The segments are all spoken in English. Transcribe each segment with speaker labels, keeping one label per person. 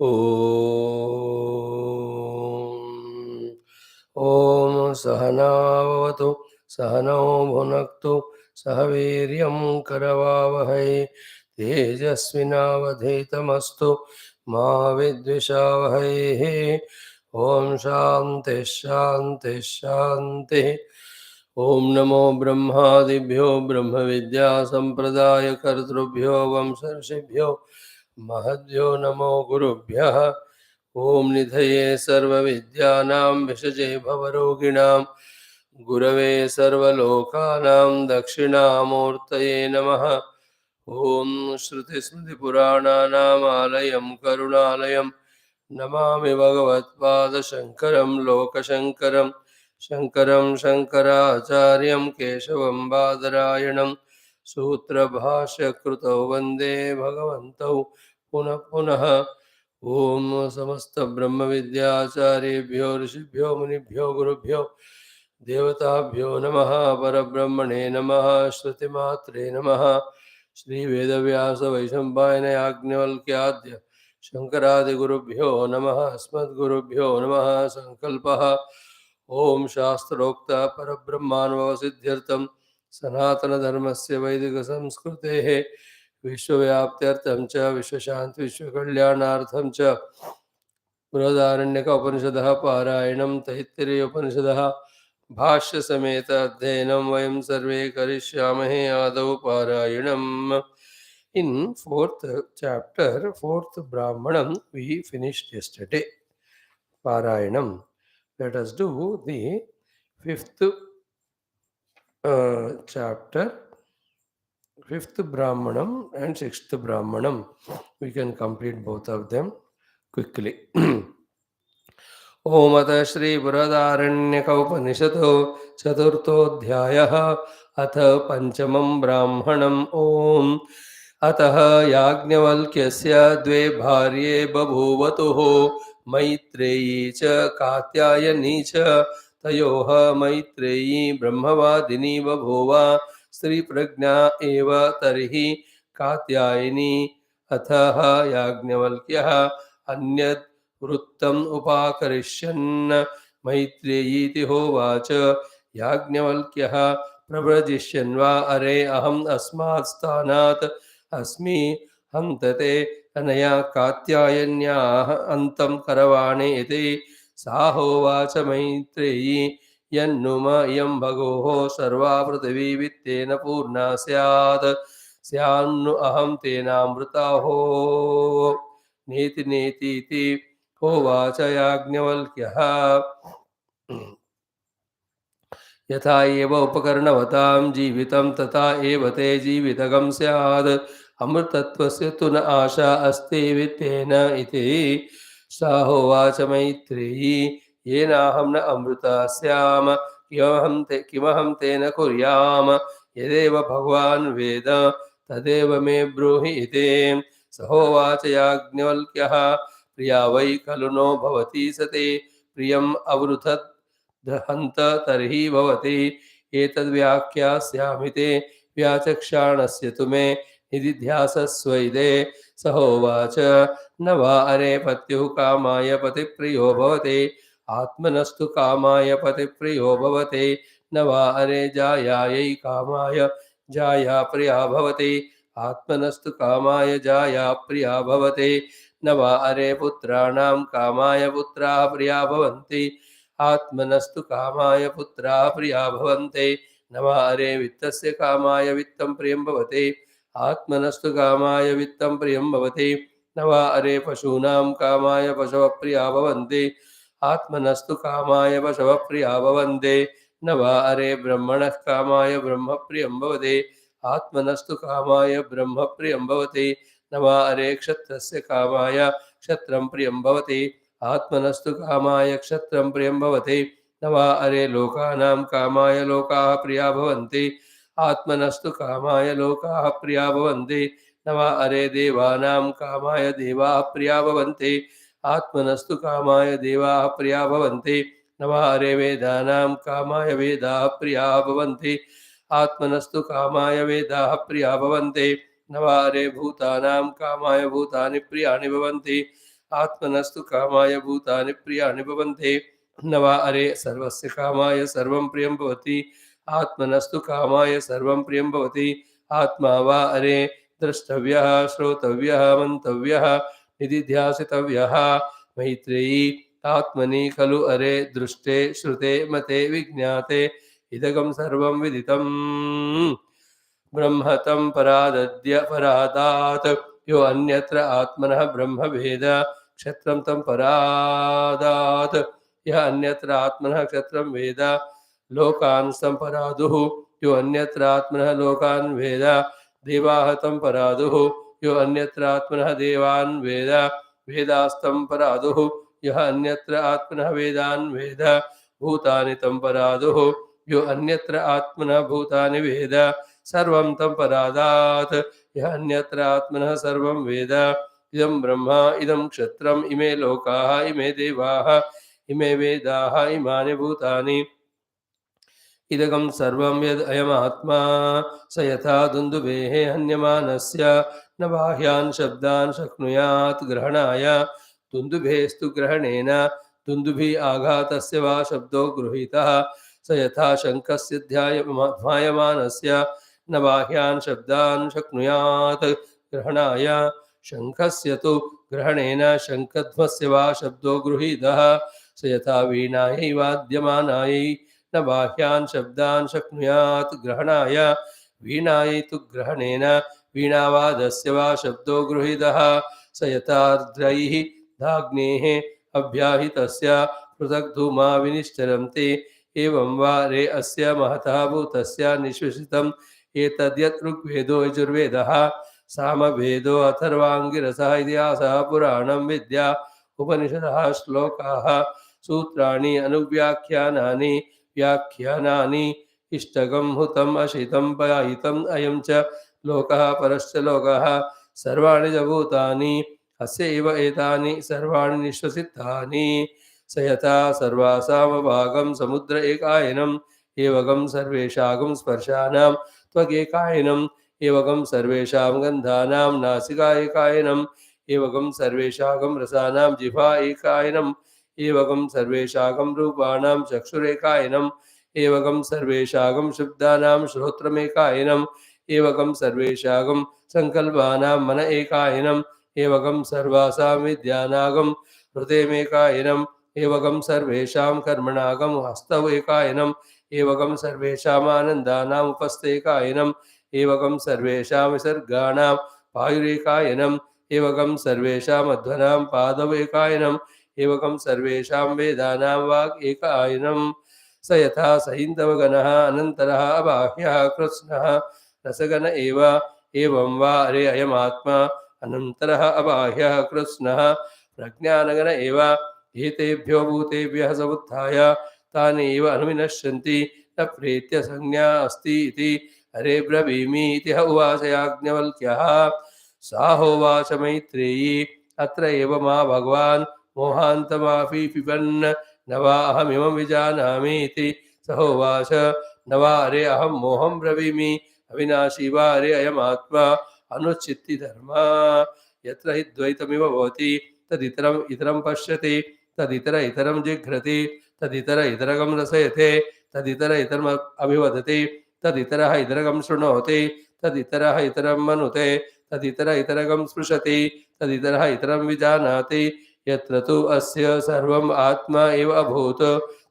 Speaker 1: ॐ सहनाववतु सहनौ भुनक्तु सह वीर्यं करवावहै तेजस्विनावधीतमस्तु मा विद्विषावहैः। ॐ शान्तिः शान्तिः शान्तिः। ॐ नमो ब्रह्मादिभ्यो ब्रह्मविद्या सम्प्रदायकर्तृभ्यो वंशर्षिभ्यो महद्भ्यो नमो गुरुभ्यः। ॐ निधये सर्वविद्यानां विषजे भवरोगिणां गुरवे सर्वलोकानां दक्षिणामूर्तये नमः। ॐ श्रुतिस्मृतिपुराणानामालयं करुणालयं नमामि भगवत्पादशङ्करं लोकशङ्करं शङ्करं शङ्कराचार्यं केशवं बादरायणं सूत्रभाष्यकृतौ वन्दे भगवन्तौ पुनः पुनः। ॐ समस्त ब्रह्म विद्याचार्येभ्यो ऋषिभ्यो मुनिभ्यो गुरुभ्यो देवताभ्यो नमः। परब्रह्मणे नमः। श्रुतिमात्रे नमः। श्री वेदव्यास वैशंपायन याज्ञवल्क्याद्य शंकरादिगुरुभ्यो नमः। अस्मद्गुरुभ्यो नमः। संकल्पः ओम शास्त्रोक्त परब्रह्मानुभव सिद्ध्यर्थं सनातनधर्मस्य वैदिक संस्कृतेः विश्वव्याप्त्यर्थं च विश्वशान्ति विश्वकल्याणार्थं च बृहदारण्यक उपनिषदः पारायणं तैत्तिरीय उपनिषदः भाष्य समेत अध्ययनं वयं सर्वे करिष्यामहे। आदौ पारायणम्। In fourth chapter, fourth Brahmanam, we finished yesterday. Parayanam. Let us do the fifth chapter, fifth Brahmanam and sixth Brahmanam. We can complete both of them quickly. ओम अथ श्री बृहदारण्यक उपनिषदो चतुर्थोऽध्यायः। अथ पंचमं ब्राह्मणम्। ओम अतः याज्ञवल्क्यस्य द्वे भार्ये बभूवतुः मैत्रेयी च कात्यायनी च। तयोः मैत्रेयी ब्रह्मवादिनी बभूव स्त्रीप्रज्ञा एव तर्हि कात्यायनी। अथः याज्ञवल्क्यः अन्यत् वृत्तम् उपाकरिष्यन् मैत्रेयीति होवाच। याज्ञवल्क्यः प्रव्रजिष्यन् वा अरे अहम् अस्मात् स्थानात् अस्मि हन्तते अनया कात्यायन्याः अन्तं करवाणे इति। सा होवाच मैत्रेयी यन्नुम इयं भगोः सर्वा पृथिवी वित्तेन पूर्णा स्यात् स्यान्नु अहं तेनामृताहो नेति नेतीति होवाच याज्ञवल्क्यः। यथा एव उपकरणवतां जीवितं तथा एव ते जीवितगं स्यात्। अमृतत्वस्य तु न आशा अस्ति वित्तेन इति। सा होवाच मैत्रेयी येनाहं न अमृता स्याम किमहं तेन कुर्याम। यदेव भगवान् वेद तदेव मे ब्रूहि इति। स होवाच याज्ञवल्क्यः प्रिया वै खलु नो भवती सति प्रियम् अवृथत् हन्त तर्हि भवति एतद्व्याख्यास्यामि ते व्याचक्षाणस्य तु मे निदिध्यासस्वैदे। स होवाच न वा अरे पत्युः कामाय पतिप्रियो भवति आत्मनस्तु कामाय पतिप्रियो भवति। न वा अरे जायायै कामाय जाया प्रिया भवति आत्मनस्तु कामाय जाया प्रिया भवति। न वा अरे पुत्राणां कामाय पुत्राः प्रिया भवन्ति आत्मनस्तु कामाय पुत्राः प्रिया भवन्ति। न वा अरे वित्तस्य कामाय वित्तं प्रियं भवति आत्मनस्तु कामाय वित्तं प्रियं भवति। न वा अरे पशूनां कामाय पशवः प्रिया भवन्ति आत्मनस्तु कामाय पशवः प्रिया भवन्ति। न वा अरे ब्रह्मणः कामाय ब्रह्म प्रियं भवति आत्मनस्तु कामाय ब्रह्म प्रियं भवति। न वा अरे क्षत्रस्य कामाय क्षत्रं प्रियं भवति आत्मनस्तु कामाय क्षत्रं प्रियं भवति। न वा अरे लोकानां कामाय लोकाः प्रिया भवन्ति आत्मनस्तु कामाय लोकाः प्रिया भवन्ति। न वा अरे देवानां कामाय देवाः प्रिया भवन्ति आत्मनस्तु कामाय देवाः प्रिया भवन्ति। न वा अरे वेदानां कामाय वेदाः प्रिया भवन्ति आत्मनस्तु कामाय वेदाः प्रिया भवन्ति। न वा अरे भूतानां कामाय भूतानि प्रियाणि भवन्ति आत्मनस्तु कामाय भूतानि प्रियाणि भवन्ति। न वा अरे सर्वस्य कामाय सर्वं प्रियं भवति। आत्मनस्तु कामाय सर्वं प्रियं भवति। आत्मा वा अरे द्रष्टव्यः श्रोतव्यः मन्तव्यः निदिध्यासितव्यः। मैत्रेयी आत्मनि खलु अरे दृष्टे श्रुते मते विज्ञाते इदगं सर्वं विदितम्। ब्रह्मतं परादद्य परादात् यो अन्यत्र आत्मनः ब्रह्मभेद क्षत्रं तं परादात् यः अन्यत्र आत्मनः क्षत्रं वेद लोकान् सम्परादुः यो अन्यत्र आत्मनः लोकान् वेद देवाः तं परादुः यो अन्यत्र आत्मनः देवान् वेद वेदास्तं परादुः यः अन्यत्र आत्मनः वेदान् वेद भूतानि तं परादुः यो अन्यत्र आत्मनः भूतानि वेद सर्वं तं परादात् यः अन्यत्र आत्मनः सर्वं वेद। इदं ब्रह्मा इदं क्षत्रम् इमे लोकाः इमे देवाः इमे वेदाः इमानि भूतानि इदगं सर्वं यद् अयमात्मा स यथा दुन्दुभेः हन्यमानस्य न बाह्यान् शब्दान् शक्नुयात् ग्रहणाय दुन्दुभेस्तु ग्रहणेन दुन्दुभि आघातस्य वा शब्दो गृहीतः स यथा शङ्खस्य ध्यायमानस्य न बाह्यान् शब्दान् शक्नुयात् ग्रहणाय शङ्खस्य तु ग्रहणेन शङ्खध्वस्य वा शब्दो गृहीतः स यथा वीणायै वाद्यमानायै न बाह्यान् शब्दान् शक्नुयात् ग्रहणाय वीणायै तु ग्रहणेन वीणावादस्य वा शब्दो गृहीतः स यथार्द्रैः धाग्नेः अभ्याहितस्य पृथक् धूमा विनिश्चरन्ति एवं वा रे अस्य महतः भूतस्य निश्वसितम् एतद्यत् ऋग्वेदो यजुर्वेदः सामवेदो अथर्वाङ्गिरसः इतिहासः पुराणं विद्या उपनिषदः श्लोकाः सूत्राणि अनुव्याख्यानानि व्याख्यानानि इष्टगं हुतम् अशितं पयायितम् अयं च लोकः परश्च लोकः सर्वाणि च भूतानि अस्य एव एतानि सर्वाणि निश्वसितानि स यथा सर्वासामभागं समुद्र एकायनम् एवगं सर्वेषागं स्पर्शानां त्वगेकायनम् एवगं सर्वेषां गन्धानां नासिका एकायनम् एवगं सर्वेषागं रसानां जिह्वा एकायनम् एवगं सर्वेषागं रूपाणां चक्षुरेकायनम् एवगं सर्वेषागं शब्दानां श्रोत्रमेकायनम् एवगं सर्वेषागं सङ्कल्पानां मन एकायनम् एवगं सर्वासां विद्यानागं हृदयमेकायनम् एवगं सर्वेषां कर्मणागं हस्तौ एकायनम् एवगं सर्वेषाम् आनन्दानाम् उपस्थेकायनम् एवगं सर्वेषां विसर्गाणां पायुरेकायनम् एवगं सर्वेषाम् अध्वनां पादौ एकायनम् एवगं सर्वेषां वेदानां वाक् एकायनम् स यथा सैन्धवगणः अनन्तरः अबाह्यः कृत्स्नः रसगण एवं वा अरे अयमात्मा अनन्तरः अबाह्यः कृत्स्नः प्रज्ञानगण एव एतेभ्यो भूतेभ्यः समुत्थाय तानि एव अनुविनश्यन्ति न प्रेत्य संज्ञा अस्ति इति अरे ब्रवीमि इति उवाच याज्ञवल्क्यः साहोवाच मैत्रेयी अत्र एव मा भगवान् मोहान्तमापि पिबन् न वा अहमिमं विजानामि इति सहोवाच न वा अरे अहं मोहं ब्रवीमि अविनाशी वा अरे अयमात्मा अनुच्छित्ति धर्मा यत्र हि द्वैतमिव भवति तदितरम् इतरं पश्यति तदितर इतरं जिघ्रति तदितर इतरगं रसयते तदितर इतरम् अभिवदति तदितरः इतरगं शृणोति तदितरः इतरं मनुते तदितर इतरगं स्पृशति तदितरः इतरं विजानाति यत्र तु अस्य सर्वम् आत्मा एव अभूत्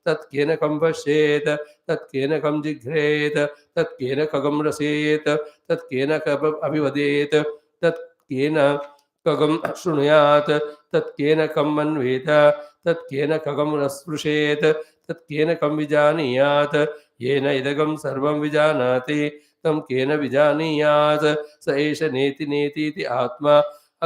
Speaker 1: तत्केन कं पश्येत् तत्केन कं जिघ्रेत् तत्केन खगं रसेत् तत्केन कम् अभिवदेत् तत्केन खगं शृणुयात् तत्केन कं मन्वेत तत्केन खगं स्पृशेत् तत्केन कं विजानीयात् येन इदगं सर्वं विजानाति तं केन विजानीयात् स एष नेति नेतीति आत्मा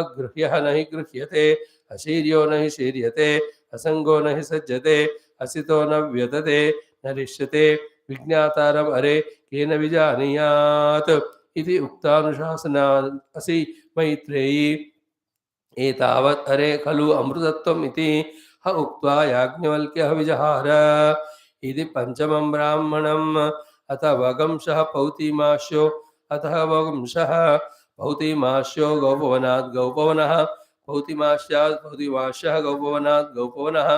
Speaker 1: अगृह्यः न हि गृह्यते अशीर्यो न हि शीर्यते असंगो न हि सज्जते असितो न व्यतते न रिष्यते विज्ञातारम् अरे केन विजानीयात् इति उक्तानुशासना असि मैत्रेयी एतावत् अरे खलु अमृतत्वम् इति ह उक्त्वा याज्ञवल्क्यः विजहार इति पंचमं ब्राह्मणम् अथ वगंशः पौतिमाश्यो अतः वगंशः पौतिमाश्यो गौपवनात् गौपवनः भौतिमाश्यात् भौतिमाश्यः गौपवनात् गौपवनः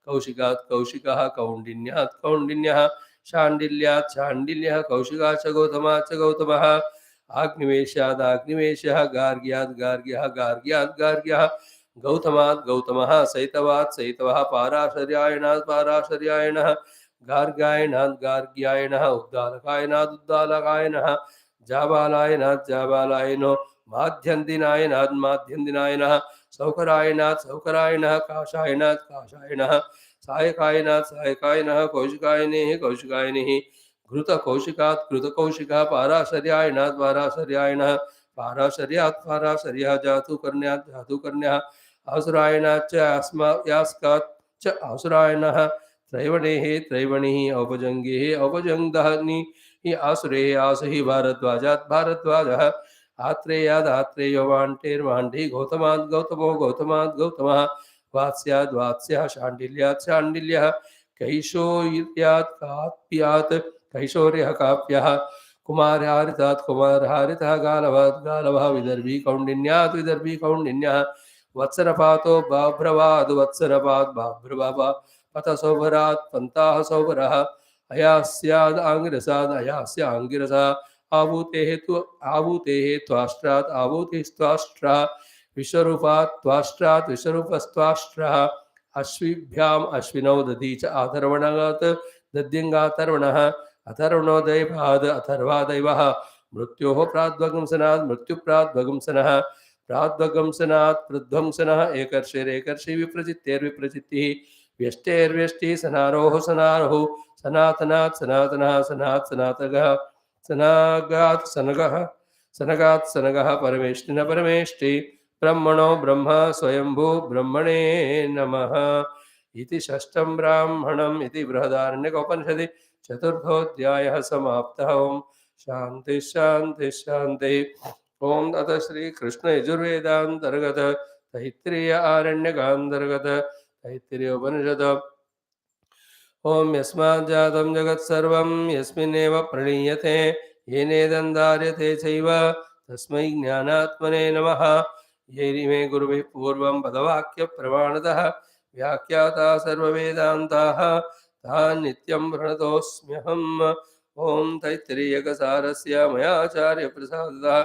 Speaker 1: कौशिकात् कौशिकः कौण्डिन्यात् कौण्डिन्यः शाण्डिल्यात् शाण्डिल्यः कौशिकाच्च गौतमाच्च गौतमः आग्निवेशात् आग्निवेशः गार्ग्यात् गार्ग्यः गार्ग्यात् गार्ग्यः गौतमात् गौतमः सैतवात् सैतवः पाराशर्यायणात् पाराशर्यायणः गार्गायणात् गार्ग्यायणः उद्दालकायनात् उद्दालकायनः जाबालायनात् जाबालायनो माध्यन्दिनायनात् माध्यन्दिनायनः सौकरायणात् सौकरायणः काशायणात् काशायणः सायकायनात् सायकायनः कौशिकायनेः कौशिकायनिः घृतकौशिकात् घृतकौशिकः पाराशर्यायणात् पाराशर्यायणः पाराशर्यात् पाराशर्यः जातुकर्ण्यात् जातुकर्ण्यः आसुरायणाच्च यास्कात् च आसुरायणः त्रैवणेः त्रैवणिः औपजङ्गेः औपजङ्गः आसुरेः आसुहि भारद्वाजात् भारद्वाजः आत्रेयाद् आत्रेयो वाण्टेर्वाण्टी गौतमात् गौतमो गौतमात् गौतमः वात्स्याद् वात्स्यः शाण्डिल्यात् शाण्डिल्यः कैशोर्यात् काप्यात् कैशोर्यः काप्यः कुमारहारितात् कुमारहारितः गालवात् गालवः विदर्भी कौण्डिन्यात् विदर्भी कौण्डिन्यः वत्सरपातो बाभ्रवाद् वत्सरपात् बाभ्रवा पथसौभरात् पन्ताः सौभरः अयास्याद् आङ्गिरसाद् अयास्य आङ्गिरसः आभूतेः त्वाष्ट्रात् आभूतिस्त्वाष्ट्रः विश्वरूपात् त्वाष्ट्रात् विश्वरूपस्त्वाष्ट्रः अश्विभ्याम् अश्विनौ दधी च अथर्वणात् दध्यङ्गाथर्वणः अथर्वणो दैवाद् अथर्वादैवः मृत्योः प्राद्वगंसनात् मृत्युप्राद्वगंसनः प्राद्वगंसनात् प्रध्वंसनः एकर्षेरेकर्षि विप्रचित्तेर्विप्रचित्तिः व्यष्टेर्व्यष्टिः सनारोः सनारोः सनातनात् सनातनः सनात् सनातनः सनागात् सनगः सनगात् सनगः परमेष्टिन परमेष्टि ब्रह्मणो ब्रह्म स्वयंभू ब्रह्मणे नमः इति षष्ठं ब्राह्मणम् इति बृहदारण्यकोपनिषदि चतुर्थोऽध्यायः समाप्तः। ओम शांति शांति शांति। ओम ततः श्री कृष्ण यजुर्वेदांतर्गत तैत्तिरीय आरण्यकांतर्गत तैत्तिरीय उपनिषद ओम यस्मात् जातं जगत्सर्वं यस्मिन्नेव प्रणीयते येनेदं चैव तस्मै ज्ञानात्मने नमः। ये गुरुभिः पूर्वं पदवाक्य प्रमाणतः व्याख्याता सर्ववेदान्ताः तान् नित्यं प्रणतोऽस्म्यहम्। ओम तैत्तिरीयकसारस्य मयाचार्यप्रसादतः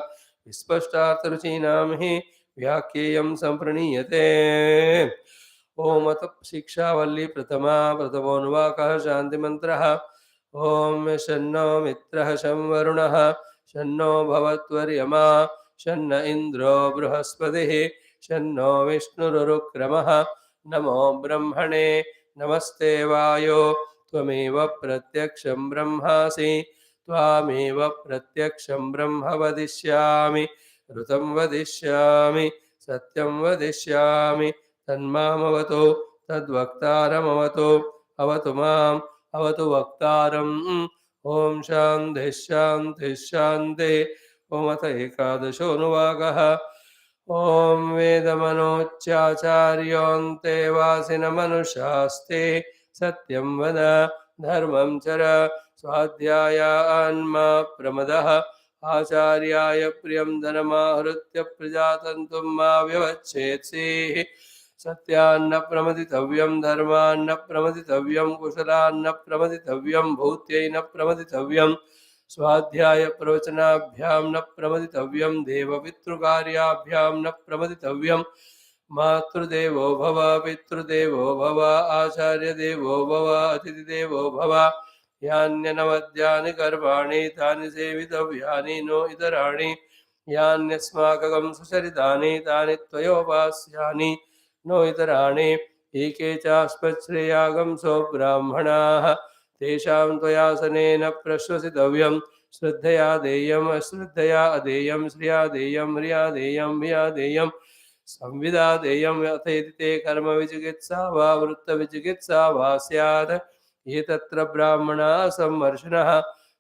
Speaker 1: विस्पष्टार्थरुचीनां हि व्याख्येयं सम्प्रणीयते। ओम अथ शिक्षा वल्ली प्रथमोऽनुवाकः शान्तिमन्त्रः। ओम शन्नो मित्रः शं वरुणः शन्नो भवत्वर्यमा शन्न इन्द्रो बृहस्पतिः शन्नो विष्णुरुक्रमः। नमो ब्रह्मणे नमस्ते वायो त्वमेव प्रत्यक्षं ब्रह्मासि त्वामेव प्रत्यक्षं ब्रह्म वदिष्यामि ऋतं वदिष्यामि सत्यं वदिष्यामि तन्मामवतु तद्वक्तारमवतु अवतु माम् अवतु वक्तारम्। ओम शान्तिः शान्तिः शान्तिः। ओम अथ एकादशोऽनुवाकः। ओम वेदमनोच्चाचार्योऽन्ते वासिनमनुषास्ते सत्यं वद धर्मं चर स्वाध्यायान्मा प्रमदः आचार्याय प्रियं धनमाहृत्य प्रजातन्तुं मा व्यवच्छेत्सीः। सत्यान्न प्रमदितव्यं धर्मान्न प्रमदितव्यं कुशलान्न प्रमदितव्यं भूत्यै न प्रमदितव्यं स्वाध्याय प्रवचनाभ्यां न प्रमदितव्यं देवपितृकार्याभ्यां न प्रमदितव्यं मातृदेवो भव पितृदेवो भव आचार्यदेवो भव अतिथिदेवो भव। यान्यनवद्यानि कर्माणि तानि सेवितव्यानि नो इतराणि यान्यस्माकं सुचरितानि तानि त्वयोपास्यानि नो इतराणि। एके चास्मच्छ्रेयागंसो ब्राह्मणाः तेषां त्वयासनेन प्रश्वसितव्यं श्रद्धया देयम् अश्रद्धया अदेयं श्रिया देयं म्रिया देयं भिया देयं संविदा देयं यथेति ते कर्म विचिकित्सा वा वृत्तविचिकित्सा वा स्यात्। ये तत्र ब्राह्मणाः सम्मर्षिणः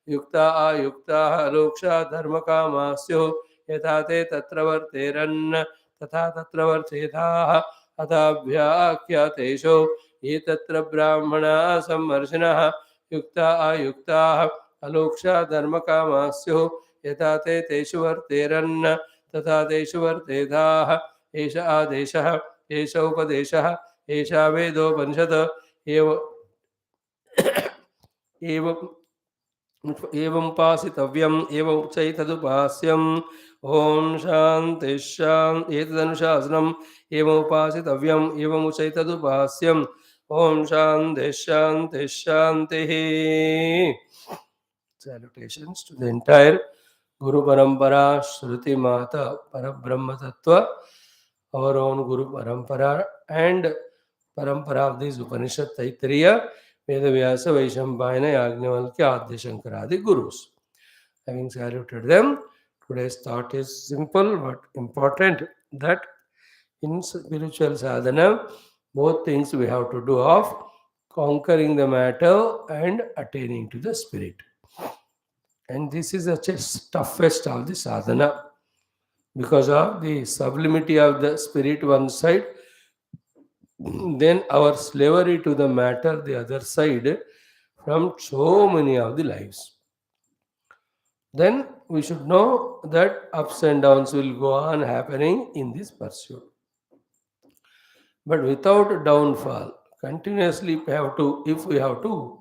Speaker 1: युक्ता आयुक्ताः अलोक्षा धर्मकामाः स्युः यथा ते तत्र वर्तेरन् तथा तत्र वर्तेताः। अथाभ्याख्यातेषु ये तत्र ब्राह्मणाः सम्मर्षिणः युक्ता आयुक्ताः अलोक्षा धर्मकामाः स्युः यथा ते तेषु वर्तेरन् तथा तेषु वर्तेताः। एष आदेशः एष उपदेशः एषा वेदोपनिषत् एव एवं एवं पासितव्यम् एवं चैतदुपास्यम् ॐ शान्ति शान्ति एतदनुशासनम् एवमुपासितव्यम् एवमुचैतदुपास्यम् ॐ शान्ति शान्ति शान्तिः. Salutations to the entire Guru Parampara, Shruti Mata, Parabrahma Tattva, our own Guru Parampara and Parampara of this Upanishad Taittiriya, Veda Vyasa Vaishambhayana Yagnavalkya Adi Shankaradi Gurus. Having saluted them, today's thought is simple but important, that in spiritual sadhana, both things we have to do of conquering the matter and attaining to the spirit. And this is the toughest of the sadhana because of the sublimity of the spirit one side, then our slavery to the matter the other side from so many of the lives. Then we should know that ups and downs will go on happening in this pursuit. But without downfall, continuously we have to, if we have to,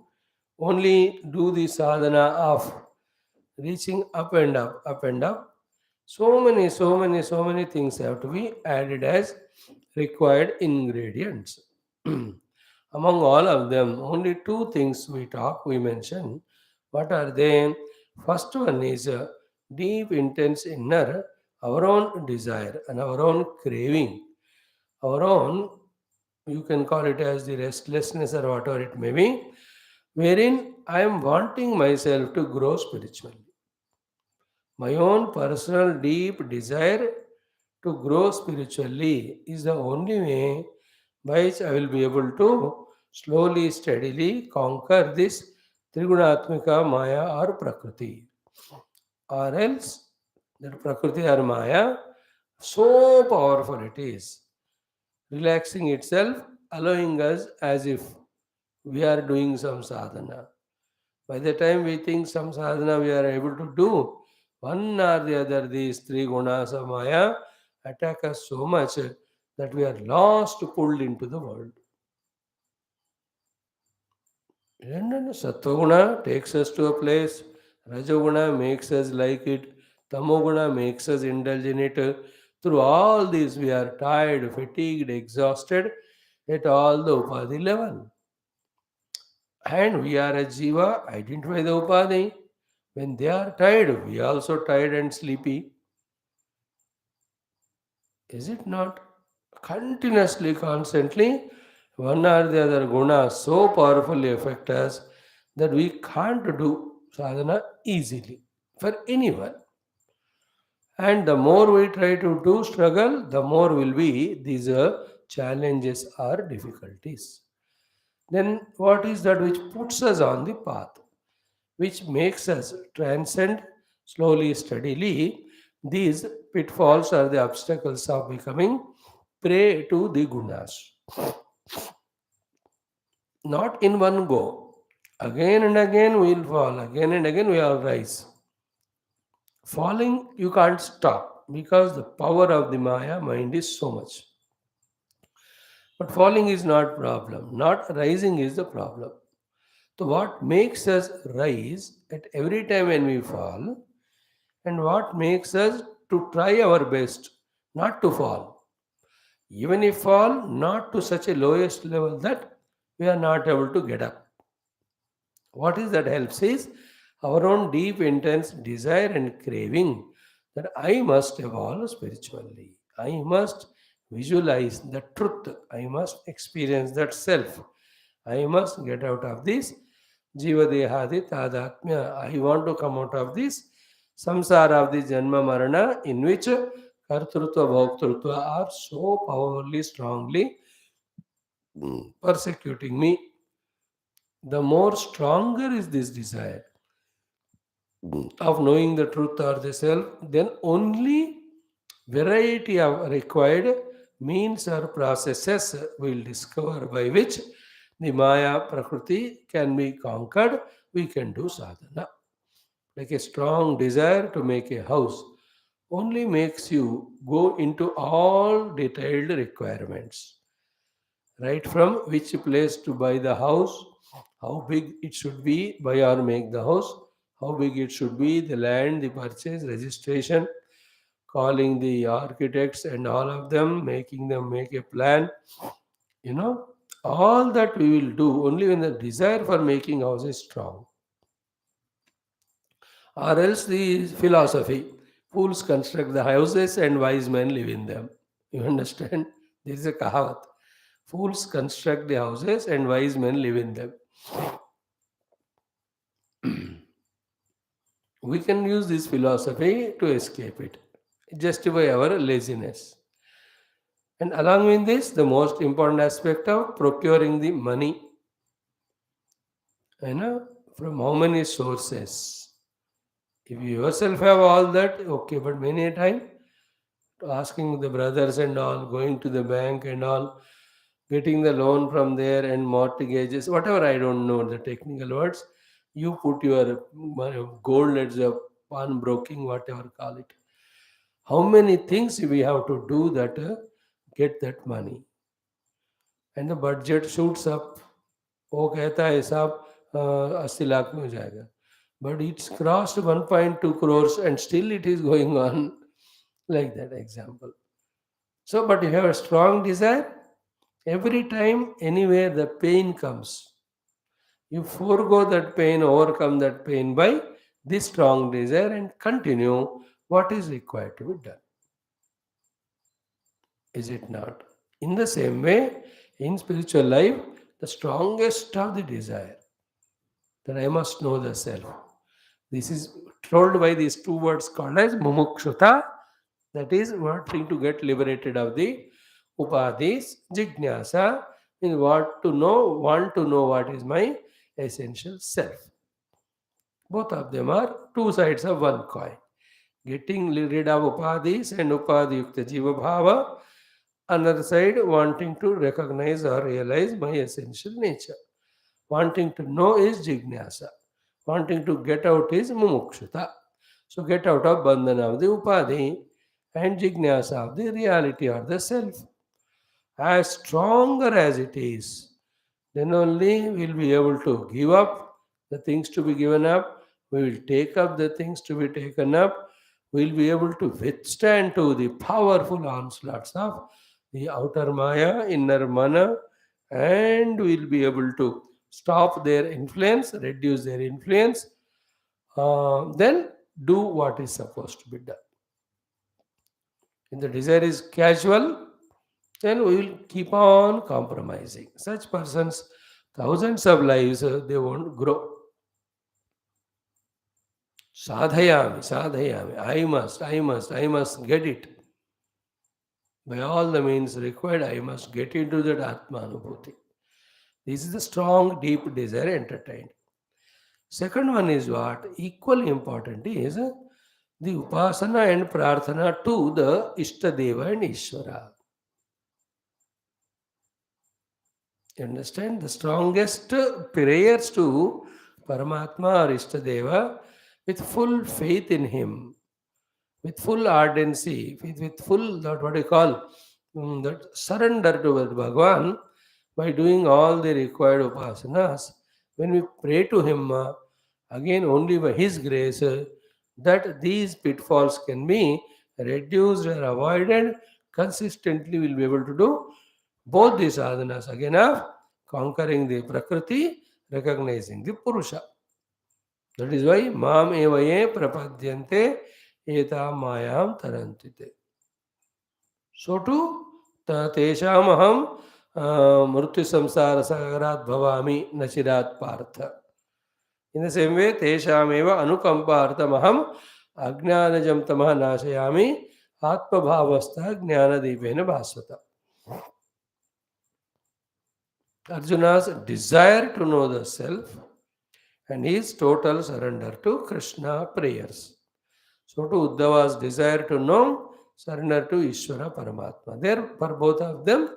Speaker 1: only do the sadhana of reaching up and up, up and up. So many things have to be added as required ingredients. Among all of them, only two things we mention. What are they? First one is a deep, intense inner, our own desire and our own craving, our own, you can call it as the restlessness or whatever it may be, wherein I am wanting myself to grow spiritually. My own personal deep desire to grow spiritually is the only way by which I will be able to slowly, steadily conquer this Trigunatmika Maya or Prakriti. Or else, that Prakriti or Maya, so powerful it is, relaxing itself, allowing us as if we are doing some sadhana. By the time we think some sadhana we are able to do, one or the other, these three gunas of Maya attack us so much that we are lost, pulled into the world. And then Sattva takes us to a place, Rajoguna makes us like it, Tamoguna makes us indulge in it. Through all this, we are tired, fatigued, exhausted at all the Upadhi level. And we are a Jiva, identify the Upadhi. When they are tired, we are also tired and sleepy. Is it not? Continuously, constantly, one or the other guna so powerfully affect us that we can't do sadhana easily for anyone. And the more we try to do struggle, the more will be these challenges or difficulties. Then what is that which puts us on the path, which makes us transcend slowly, steadily these pitfalls or the obstacles of becoming prey to the gunas? Not in one go. Again and again we will fall, again and again we will rise. Falling you can't stop because the power of the Maya mind is so much. But falling is not problem. Not rising is the problem. So what makes us rise at every time when we fall, and what makes us to try our best not to fall. Even if fall, not to such a lowest level that we are not able to get up. What is that helps is our own deep, intense desire and craving that I must evolve spiritually. I must visualize the truth. I must experience that self. I must get out of this Jiva Dehadi Tadatmya. I want to come out of this samsara of the Janma Marana in which Kartrutva, Bhoktrutva are so powerfully, strongly persecuting me. The more stronger is this desire of knowing the truth or the self, then only variety of required means or processes will discover by which the Maya Prakriti can be conquered. We can do sadhana. Like a strong desire to make a house. only makes you go into all detailed requirements, right from which place to buy the house, how big it should be, buy or make the house, how big it should be, the land, the purchase, registration, calling the architects and all of them, making them make a plan, you know, all that we will do only when the desire for making house is strong. Or else the philosophy, fools construct the houses and wise men live in them. You understand? There is a kahavat. Fools construct the houses and wise men live in them. We can use this philosophy to escape it, justify our laziness. And along with this, the most important aspect of procuring the money, you know, from how many sources. If you yourself have all that, okay, but many a time asking the brothers and all, going to the bank and all, getting the loan from there and mortgages, whatever, I don't know the technical words. You put your gold as a pawnbroking, whatever call it. How many things we have to do that get that money, and the budget shoots up. वो कहता है साहब 80 लाख में हो जाएगा, but it's crossed 1.2 crores and still it is going on like that example. So, but you have a strong desire, every time, anywhere the pain comes, you forego that pain, overcome that pain by this strong desire and continue what is required to be done. Is it not? In the same way, in spiritual life, the strongest of the desire that I must know the self. This is told by these two words called as mumukshuta, that is wanting to get liberated of the upadhis, jignasa, in what to know, want to know what is my essential self. Both of them are two sides of one coin. Getting rid of upadhis and upadhyukta jiva bhava, another side wanting to recognize or realize my essential nature. Wanting to know is jignasa. Wanting to get out is mumukshuta. So get out of bandhana of the upadhi and jignasa of the reality or the self. As stronger as it is, then only we'll be able to give up the things to be given up. We will take up the things to be taken up. We'll be able to withstand to the powerful onslaughts of the outer maya, inner mana, and we'll be able to stop their influence, reduce their influence, then do what is supposed to be done. If the desire is casual, then we will keep on compromising. Such persons, thousands of lives, they won't grow. Sadhayami, sadhayami. I must get it. By all the means required, I must get into that Atma Anubhuti. This is the strong, deep desire entertained. Second one is what? Equally important is the upasana and prarthana to the Ishtadeva and Ishvara. You understand? The strongest prayers to Paramatma or Ishtadeva with full faith in him, with full ardency, with full, that what I call, that surrender to Bhagavan by doing all the required upasanas. When we pray to him, again only by his grace, that these pitfalls can be reduced or avoided, consistently we'll be able to do both these sadhanas again of conquering the prakriti, recognizing the purusha. That is why mam evaye prapadyante eta mayam tarantite. So too teshamaham mrityu samsara sagarat bhavami nachirat partha. In the same way, teshameva anukampartamaham ajnanajam tamah nashayami atma bhavastha jnanadipena bhasvata. Arjuna's desire to know the self and his total surrender to Krishna prayers. So to Uddhava's desire to know, surrender to Ishvara Paramatma. There, for both of them,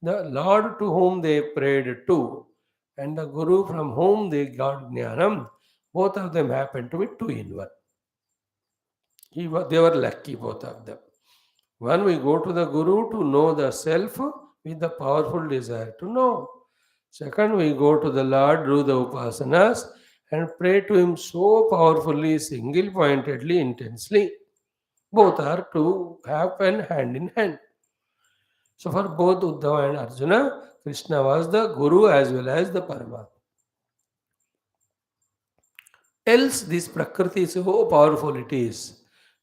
Speaker 1: the Lord to whom they prayed to and the Guru from whom they got Jnanam, both of them happen to be two in one. They were lucky, both of them. One, we go to the Guru to know the self with the powerful desire to know. Second, we go to the Lord, do the upasanas, and pray to Him so powerfully, single pointedly, intensely. Both are to happen hand in hand. So, for both Uddhava and Arjuna, Krishna was the Guru as well as the Paramatma. Else, this Prakriti is so powerful it is.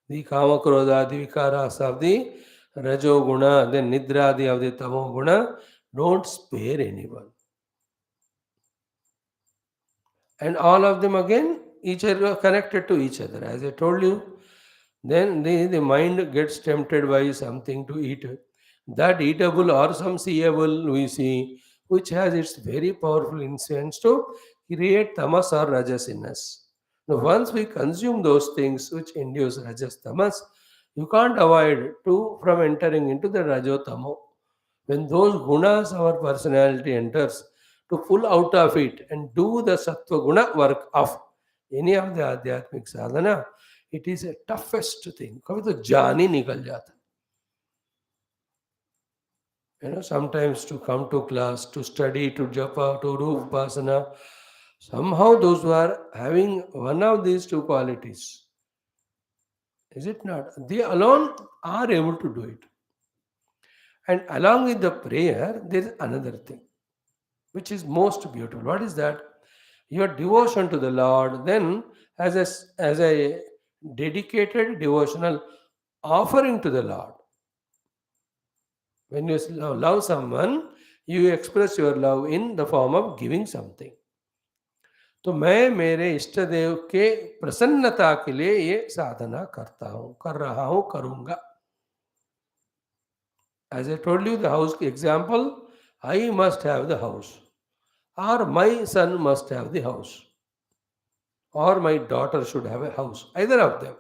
Speaker 1: The Kama Krodha, the Vikaras of the Rajo Guna, the Nidradi of the Tamo Guna don't spare anyone. And all of them again, each other connected to each other. As I told you, then the mind gets tempted by something to eat. That eatable or some seeable we see, which has its very powerful influence to create tamas or rajas in us. Now, once we consume those things which induce rajas tamas, you can't avoid to from entering into the rajotamo. When those gunas our personality enters, to pull out of it and do the sattva guna work of any of the adhyatmic sadhana, it is a toughest thing. कभी तो जान ही निकल जाता. Sometimes to come to class, to study, to japa, to do upasana, somehow those who are having one of these two qualities, is it not? They alone are able to do it. And along with the prayer, there is another thing, which is most beautiful. What is that? Your devotion to the Lord, then as a dedicated devotional offering to the Lord. When you love someone, you express your love in the form of giving something. तो मैं मेरे इष्ट देव के प्रसन्नता के लिए ये साधना करता हूँ, कर रहा हूँ, करूँगा. As I told you the house example, I must have the house, or my son must have the house, or my daughter should have a house. Either of them.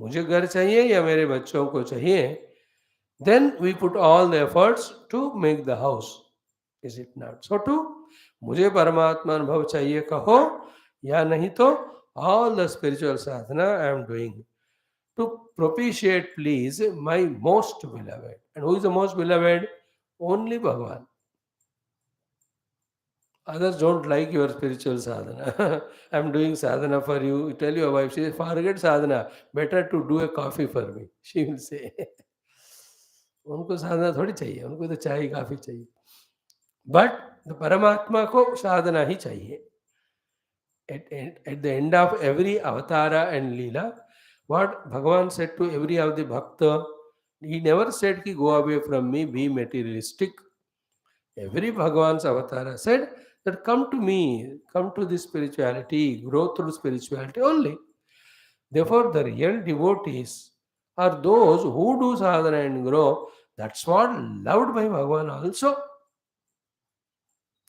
Speaker 1: मुझे घर चाहिए या मेरे बच्चों को चाहिए. Then we put all the efforts to make the house. Is it not so too? मुझे परमात्मा अनुभव चाहिए कहो या नहीं तो all the spiritual sadhana I am doing to propitiate, please, my most beloved. And who is the most beloved? Only Bhagavan. Others don't like your spiritual sadhana. I am doing sadhana for you. You tell your wife, she says, forget sadhana. Better to do a coffee for me. She will say. उनको साधना थोड़ी चाहिए, उनको तो चाय काफी चाहिए. But परमात्मा को साधना ही चाहिए. At the end of every avatara and leela, what Bhagavan said to every of the bhakta, he never said ki go away from me, be materialistic. Every Bhagavan's avatara said that come to me, come to this spirituality, grow through spirituality only. Therefore, the real devotees are those who do sadhana and grow. That's what loved by Bhagavan also.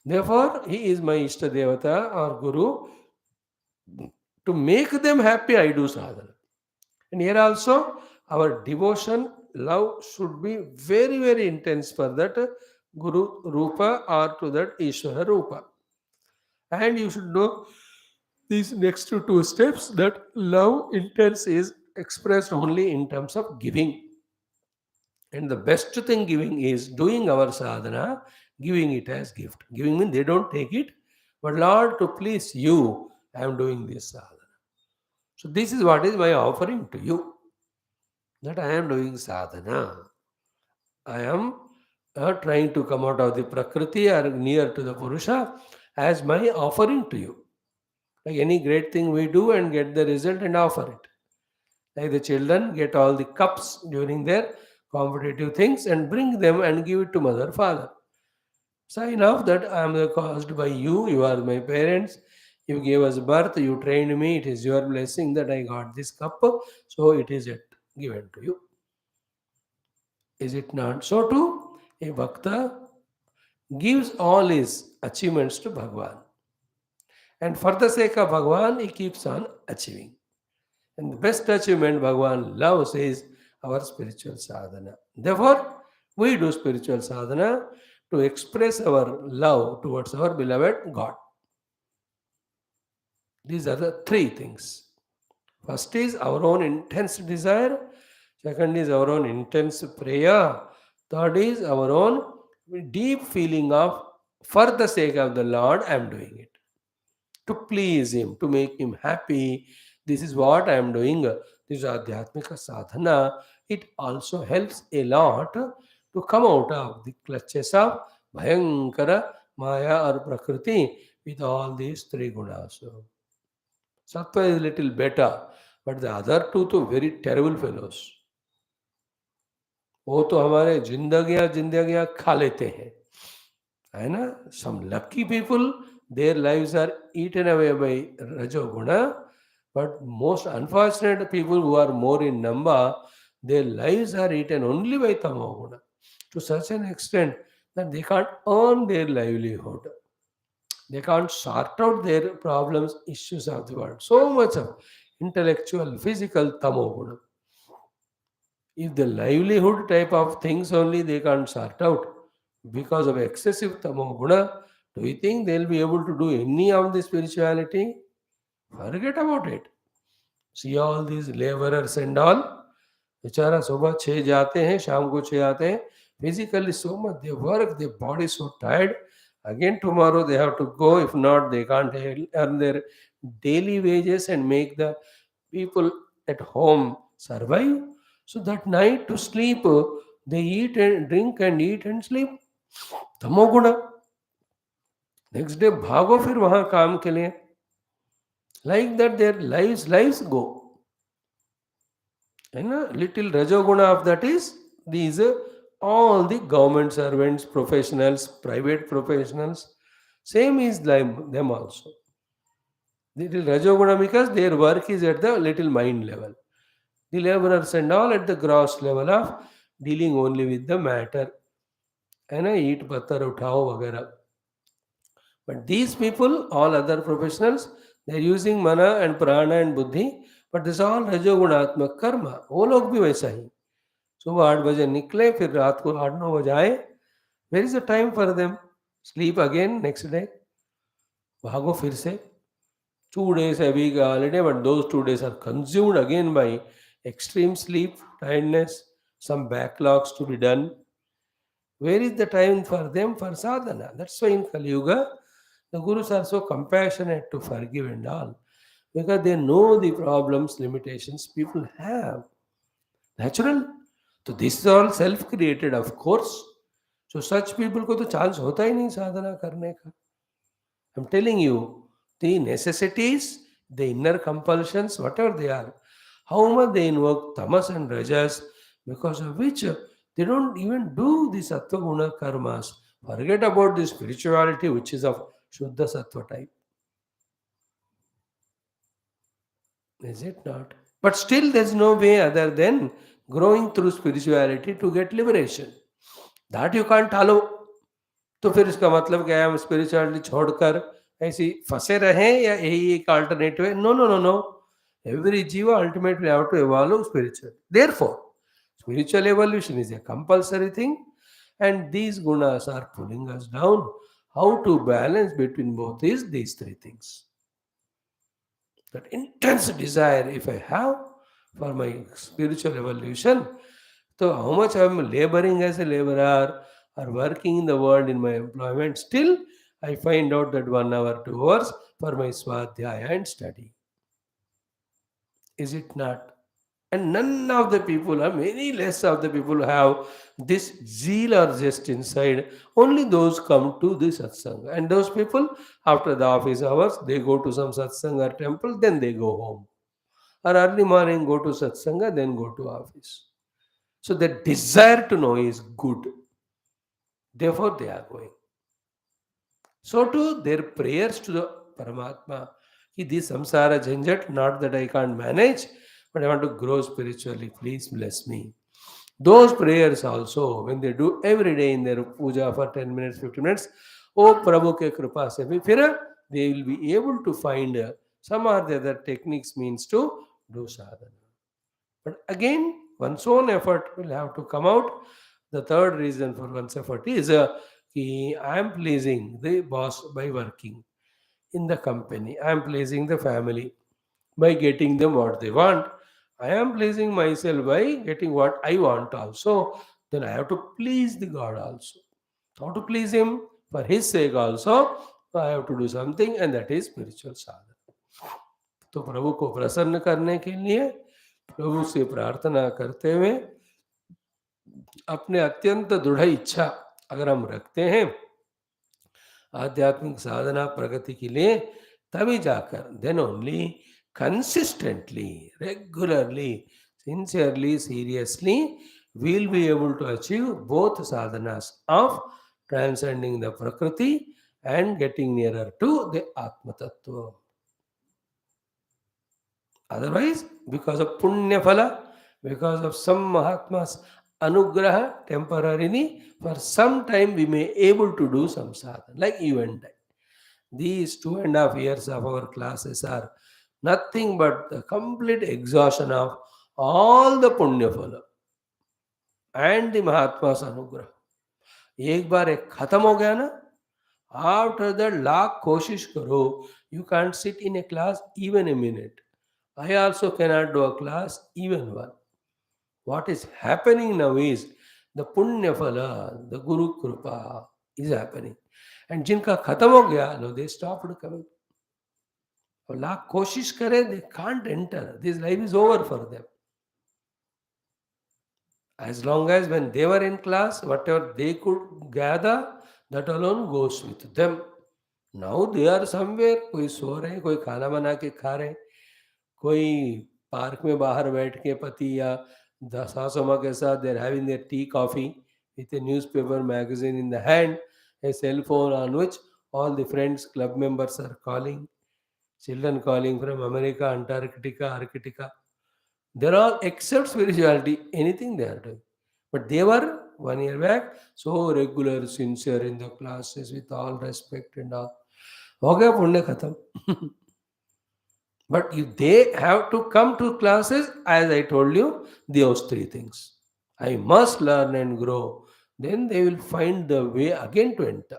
Speaker 1: Therefore, he is my Ishta Devata or Guru. To make them happy, I do sadhana. And here also, our devotion, love should be very, very intense for that Guru Rupa or to that Ishvara Rupa. And you should know these next two steps, that love intense is expressed only in terms of giving. And the best thing giving is doing our sadhana, giving it as gift. Giving means they don't take it, but Lord, to please you, I am doing this sadhana. So this is what is my offering to you. That I am doing sadhana. I am trying to come out of the Prakriti or near to the Purusha as my offering to you. Like any great thing we do and get the result and offer it. Like the children get all the cups during their competitive things and bring them and give it to mother, father. Sign off that I am caused by you, you are my parents, you gave us birth, you trained me, it is your blessing that I got this cup, so it is given to you. Is it not so too? A bhakta gives all his achievements to Bhagavan. And for the sake of Bhagavan, he keeps on achieving. And the best achievement Bhagavan loves is our spiritual sadhana. Therefore, we do spiritual sadhana to express our love towards our beloved God. These are the three things. First is our own intense desire. Second is our own intense prayer. Third is our own deep feeling of, for the sake of the Lord, I am doing it. To please Him, to make Him happy. This is what I am doing. This is Adhyatmika sadhana. It also helps a lot to come out of the clutches of Bhayankara, Maya or Prakriti with all these three gunas. Sattva is little better, but the other two तो very terrible fellows. वो तो हमारे जिंदगियां जिंदगियां खा लेते हैं, है ना. Some lucky people, their lives are eaten away by rajoguna, but most unfortunate people who are more in number, their lives are eaten only by tamoguna to such an extent that they can't earn their livelihood. They can't sort out their problems, issues of the world. So much of intellectual, physical tamoguna. If the livelihood type of things only they can't sort out because of excessive tamoguna, do you think they'll be able to do any of the spirituality? Forget about it. See all these laborers and all. बेचारा सुबह 6 जाते हैं, शाम को 6 आते हैं. Physically so much they work, their body is so tired. Again tomorrow they have to go. If not, they can't earn their daily wages and make the people at home survive. So that night to sleep, they eat and drink and eat and sleep. तमोगुण. Next day भागो फिर वहां काम के लिए. Like that their lives go. And a little rajoguna of that is these all the government servants, professionals, private professionals. Same is them also. Little rajoguna because their work is at the little mind level. The laborers and all at the gross level of dealing only with the matter. And eat pattar uthao vagara. But these people, all other professionals, they are using mana and prana and buddhi. But this is all रजोगुणात्मक कर्म. वो लोग भी वैसा ही. सुबह 8 बजे निकले, फिर रात को 8-9 बजे आए. Where is the time for them? Sleep again next day. भागो फिर से. 2 days a week holiday, but those 2 days are consumed again by extreme sleep, tiredness, some backlogs to be done. Where is the time for them for sadhana? That's why in Kali Yuga, the Gurus are so compassionate to forgive and all. Because they know the problems, limitations people have. Natural. So this is all self-created, of course. So such people को तो chance होता ही नहीं साधना करने का. I'm telling you, the necessities, the inner compulsions, whatever they are, how much they invoke tamas and rajas, because of which they don't even do the sattva guna karmas. Forget about the spirituality which is of Shuddha Sattva type. Is it not? But still there's no way other than growing through spirituality to get liberation. That you can't allow. तो फिर इसका मतलब क्या है, हम spirituality छोड़कर ऐसी फंसे रहें या यही एक अल्टरनेटिव है? No no no no. Every jiva ultimately have to evolve spiritually. Therefore, spiritual evolution is a compulsory thing, and these gunas are pulling us down. How to balance between both is these three things. That intense desire, if I have for my spiritual evolution, so how much I am laboring as a laborer or working in the world in my employment, still I find out that 1 hour, 2 hours for my swadhyaya and study. Is it not? And none of the people, or many less of the people have this zeal or zest inside. Only those come to the satsanga. And those people, after the office hours, they go to some satsanga or temple, then they go home. Or early morning, go to satsanga, then go to office. So the desire to know is good. Therefore, they are going. So too, their prayers to the Paramatma. This samsara jhanjat, not that I can't manage, but I want to grow spiritually. Please bless me. Those prayers also, when they do every day in their puja for 10 minutes, 15 minutes, oh Prabhu ke kripa se bhi, phir they will be able to find some or the other techniques means to do sadhana. But again, one's own effort will have to come out. The third reason for one's effort is I am pleasing the boss by working in the company. I am pleasing the family by getting them what they want. I am pleasing myself by getting what I want also. Then I have to please the God also. How to please Him? For His sake also, I have to do something, and that is spiritual sadhana. तो प्रभु को प्रसन्न करने के लिए प्रभु से प्रार्थना करते हुए अपने अत्यंत दृढ़ इच्छा अगर हम रखते हैं आध्यात्मिक साधना प्रगति के लिए, तभी जाकर then only consistently, regularly, sincerely, seriously we'll be able to achieve both sadhanas of transcending the prakriti and getting nearer to the Atma Tattva. Otherwise, because of punya phala, because of some Mahatma's anugraha, temporarily, for some time we may able to do some sadhana, like you and I. These 2.5 years of our classes are nothing but the complete exhaustion of all the punya phala and the Mahatma's anugraha. एक बार एक खत्म हो गया ना, after that lakh कोशिश करो, you can't sit in a class even a minute. I also cannot do a class even one. What is happening now is the punya phala, the guru kripa is happening. And जिनका खत्म हो गया, no, they stopped coming. और लाख कोशिश करें, they can't enter. This life is over for them. As long as when they were in class, whatever they could gather, that alone goes with them. Now they are somewhere, कोई सो रहे, कोई खाना बना के खा रहे, कोई पार्क में बाहर बैठ के पति या सासू माँ के साथ they are having their tea, coffee with a newspaper, magazine in the hand, a cell phone on which all the friends, club members are calling, children calling from America, Antarctica, Arctica. They're all except spirituality, anything they are doing. But they were 1 year back so regular, sincere in the classes with all respect and all. हो गया पुण्य खत्म. But if they have to come to classes, as I told you, those 3 things. I must learn and grow. Then they will find the way again to enter.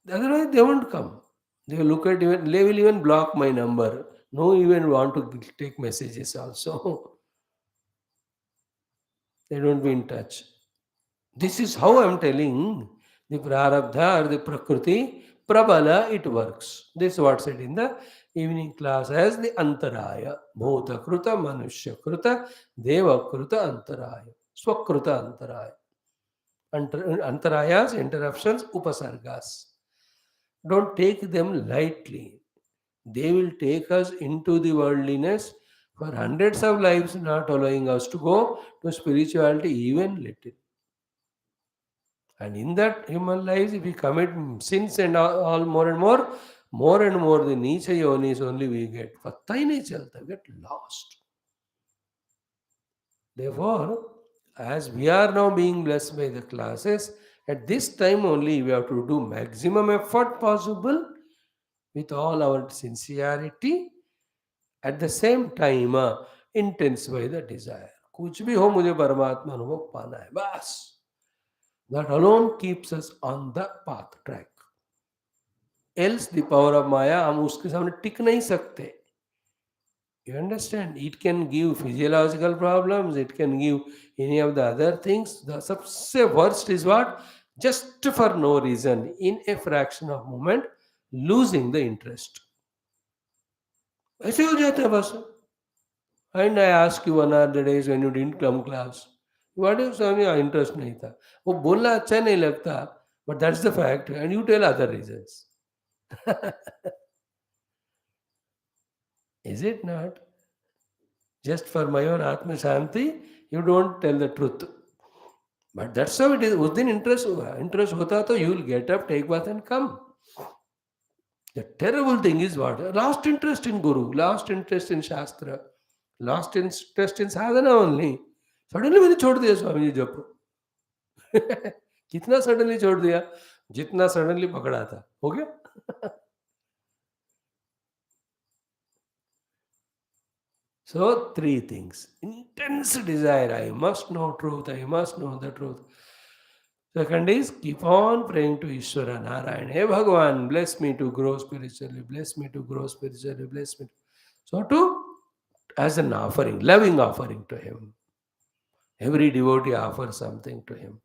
Speaker 1: Otherwise, they won't come. They will look at even, they will even block my number. No, even want to take messages also. They don't be in touch. This is how I'm telling the prarabdha or the prakriti, prabala, it works. This is what said in the evening class as the antaraya. Bhuta kruta, manushya kruta, deva kruta antaraya. Swakruta antaraya. Antarayas, interruptions, upasargas. Don't take them lightly. They will take us into the worldliness for hundreds of lives, not allowing us to go to spirituality even little. And in that human lives, if we commit sins and all more and more, the niche yonis only we get. पता ही नहीं चलता, we get lost. Therefore, as we are now being blessed by the classes, at this time only we have to do maximum effort possible with all our sincerity. At the same time, intensify the desire. कुछ भी हो मुझे परमात्मा अनुभव पाना है बस. That alone keeps us on the path track. Else the power of Maya, हम उसके सामने टिक नहीं सकते. You understand? It can give physiological problems. It can give any of the other things. The सबसे worst is what? Just for no reason, in a fraction of moment, losing the interest. ऐसे हो जाता है बस. And I ask you one of the days when you didn't come class, what if Swami interest नहीं था? वो बोलना अच्छा नहीं लगता, but that's the fact, and you tell other reasons. Is it not? Just for my own Atma Shanti, you don't tell the truth. But that's how it is. उस दिन interest होता तो you will get up, take bath and come. The terrible thing is what? Lost interest in Guru, lost interest in Shastra, lost interest in sadhana only. Suddenly मैंने छोड़ दिया स्वामी जी जप. कितना suddenly छोड़ दिया? जितना सडनली पकड़ा था. हो गया? So 3 things. Intense desire. I must know truth. I must know the truth. Second is keep on praying to Ishvara Narayan. Hey Bhagavan, bless me to grow spiritually, bless me to grow spiritually, bless me. So to as an offering, loving offering to him. Every devotee offers something to him.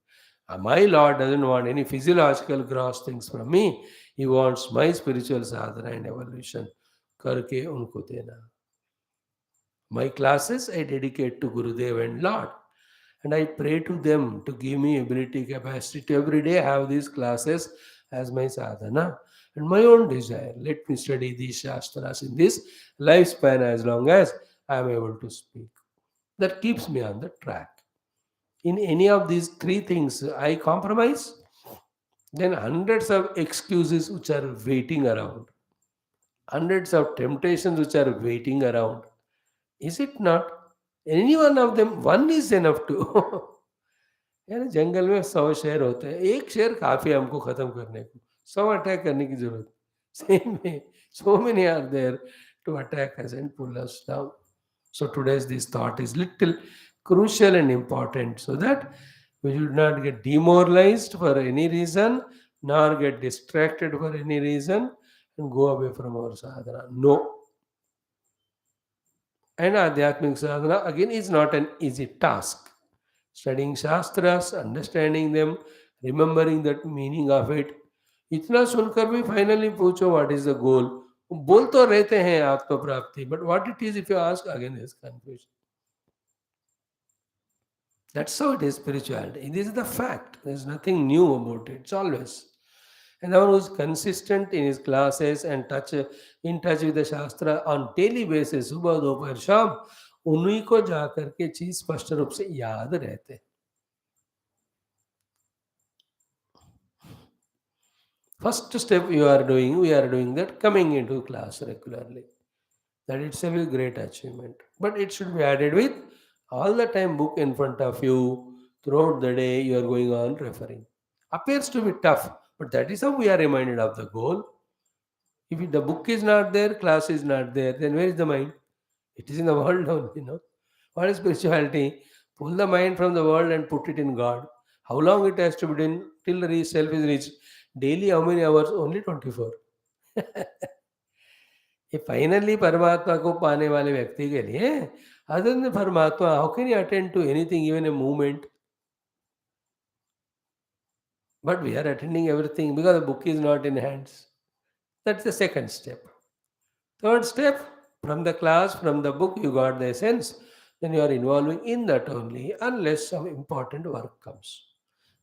Speaker 1: My Lord doesn't want any physiological gross things from me. He wants my spiritual sadhana and evolution. Karke unko dena. My classes I dedicate to Gurudev and Lord. And I pray to them to give me ability, capacity to every day have these classes as my sadhana. And my own desire, let me study these shastras in this lifespan as long as I am able to speak. That keeps me on the track. In any of these three things I compromise, then hundreds of excuses which are waiting around, hundreds of temptations which are waiting around. Is it not? Any one of them, one is enough to. यार जंगल में 100 शेर होते हैं, एक शेर काफी है हमको खत्म करने को, 100 अटैक करने की जरूरत सेम में so many are there to attack us and pull us down. So today's this thought is little crucial and important so that we should not get demoralized for any reason nor get distracted for any reason and go away from our sadhana. No. And Adhyatmic sadhana again is not an easy task. Studying shastras, understanding them, remembering that meaning of it. इतना सुनकर भी finally पूछो what is the goal. बोल तो रहते हैं आत्म प्राप्ति, but what it is if you ask again is confusion. That's how it is spirituality. This is the fact. There's nothing new about it. It's always. And the one who's consistent in his classes and in touch with the Shastra on daily basis, सुबह दोपहर शाम, उन्हीं को जा करके चीज स्पष्ट रूप से याद रहते. First step we are doing that, coming into class regularly. That itself is a great achievement. But it should be added with all the time book in front of you, throughout the day you are going on referring. Appears to be tough, but that is how we are reminded of the goal. If the book is not there, class is not there, then where is the mind? It is in the world only. What is spirituality? Pull the mind from the world and put it in God. How long it has to be done till the self is reached? Daily, how many hours? Only 24. ये finally परमात्मा को पाने वाले व्यक्ति के लिए, other than परमात्मा, how can you attend to anything, even a movement? But we are attending everything because the book is not in hands. That's the second step. Third step, from the class, from the book, you got the essence. Then you are involving in that only, unless some important work comes.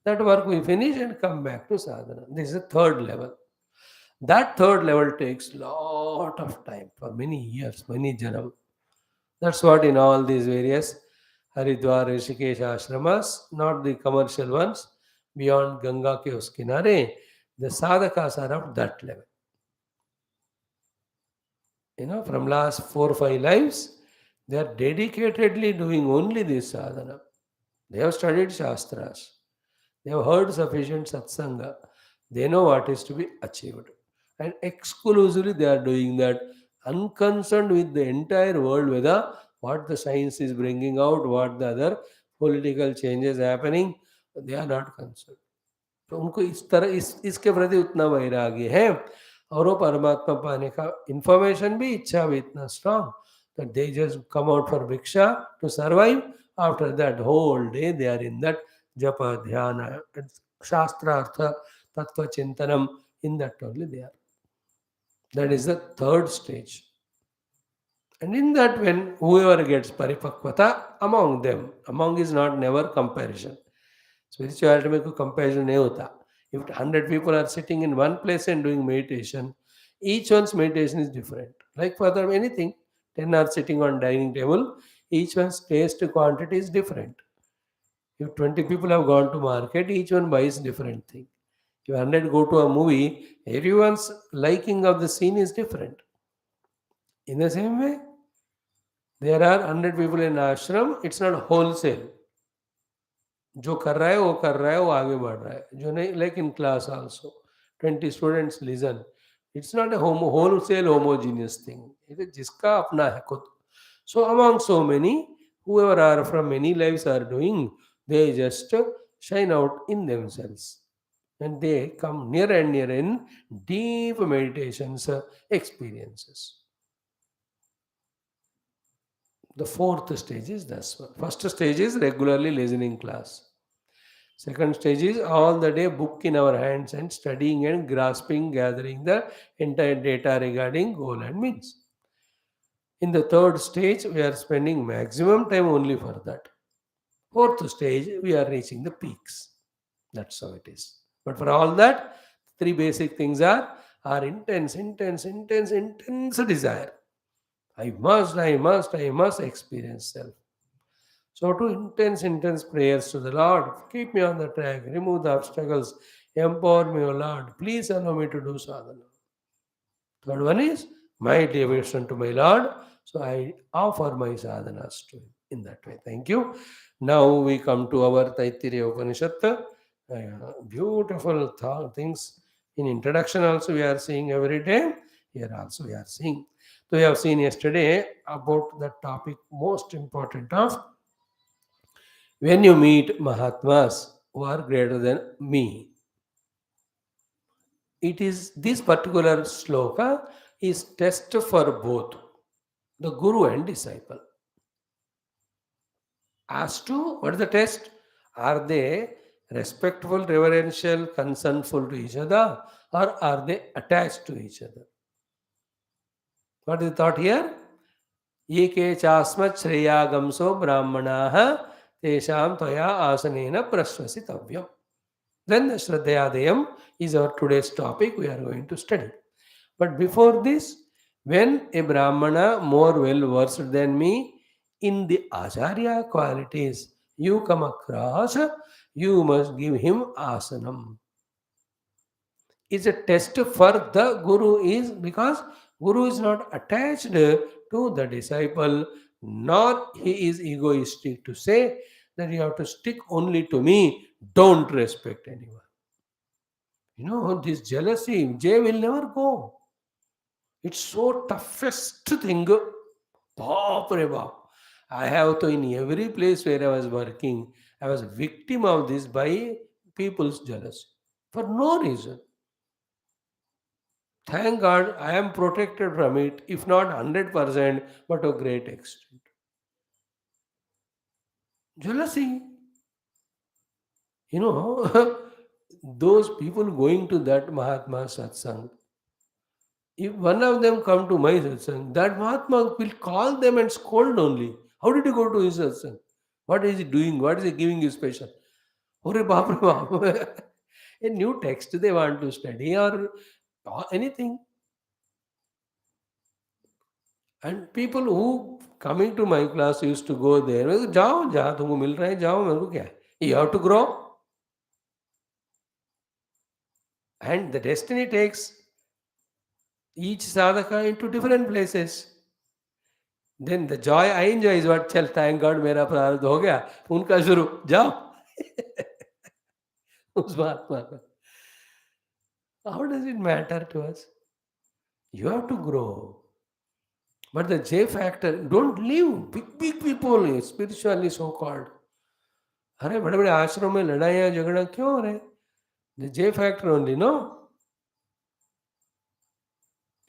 Speaker 1: That work we finish and come back to sadhana. This is the third level. That third level takes lot of time for many years, many janam. That's what in all these various Haridwar, Rishikesh ashramas, not the commercial ones, beyond Ganga ke us kinare, the sadhakas are of that level. From last 4 or 5 lives, they are dedicatedly doing only this sadhana. They have studied shastras. They have heard sufficient satsanga. They know what is to be achieved. And exclusively they are doing that, unconcerned with the entire world, whether what the science is bringing out, what the other political changes happening, they are not concerned. तो उनको इस तरह इसके प्रति उतना वैराग्य है, और वो परमात्मा पाने का इंफॉर्मेशन भी, इच्छा भी इतना strong that they just come out for Bhiksha to survive. After that whole day they are in that japa, dhyana, shastra, artha, tattva, chintanam. In that only they are. That is the third stage. And in that, when whoever gets paripakvata, among is not never comparison. Spirituality में कोई comparison नहीं होता. If 100 people are sitting in one place and doing meditation, each one's meditation is different. Like for anything, 10 are sitting on dining table, each one's taste quantity is different. If 20 people have gone to market, each one buys different thing. If 100 go to a movie, everyone's liking of the scene is different. In the same way, there are 100 people in ashram, it's not wholesale. जो कर रहा है वो आगे बढ़ रहा है, जो नहीं, like in class also 20 students listen, it's not a wholesale homogeneous thing. It is जिसका अपना है खुद. So among so many, whoever are from many lives are doing, they just shine out in themselves. And they come near and near in deep meditations, experiences. The fourth stage is this one. First stage is regularly listening class. Second stage is all the day book in our hands and studying and grasping, gathering the entire data regarding goal and means. In the third stage, we are spending maximum time only for that. Fourth stage, we are reaching the peaks. That's how it is. But for all that, three basic things are intense desire. I must experience self. So to intense prayers to the Lord, keep me on the track, remove the obstacles, empower me, O Lord. Please allow me to do sadhana. Third one is my devotion to my Lord. So I offer my sadhanas to him in that way. Thank you. Now we come to our Taittiriya Upanishad. Beautiful things. In introduction also we are seeing every day. Here also we are seeing. So we have seen yesterday about the topic most important of when you meet Mahatmas who are greater than me. It is this particular sloka is test for both the guru and disciple. As to what is the test? Are they respectful, reverential, concernful to each other, or are they attached to each other? What is the thought here? Eke chasmat shreyagamso brahmanaha tesham toya asanena prasvasitavyam. Then the Shraddhayadayam is our today's topic we are going to study. But before this, when a Brahmana more well versed than me in the Acharya qualities you come across, you must give him asanam. It's a test for the Guru is because Guru is not attached to the disciple, nor he is egoistic to say that you have to stick only to me, don't respect anyone. You know, this jealousy, Jay will never go. It's so toughest thing. Baap re baap. I have to, in every place where I was working, I was victim of this by people's jealousy for no reason. Thank God I am protected from it, if not 100%, but to a great extent. Jealousy. You know, those people going to that Mahatma satsang, if one of them come to my satsang, that Mahatma will call them and scold only. How did you go to his satsang? What is he doing? What is he giving you special? Ore baap re baap. A new text they want to study or anything. And people who coming to my class used to go there. जाओ जहाँ तुमको मिल रहा है जाओ मेरे को क्या है? You have to grow. And the destiny takes each sadhaka into different places. Then the joy I enjoy is what चल thank God मेरा प्रारब्ध हो गया उनका शुरू जाओ उस महात्मा का. How does it matter to us? You have to grow. But the J factor, don't leave big people, spiritually so called. अरे बड़े बड़े आश्रम में लड़ाइयाँ झगड़ा क्यों हो रहे? The J factor only, no?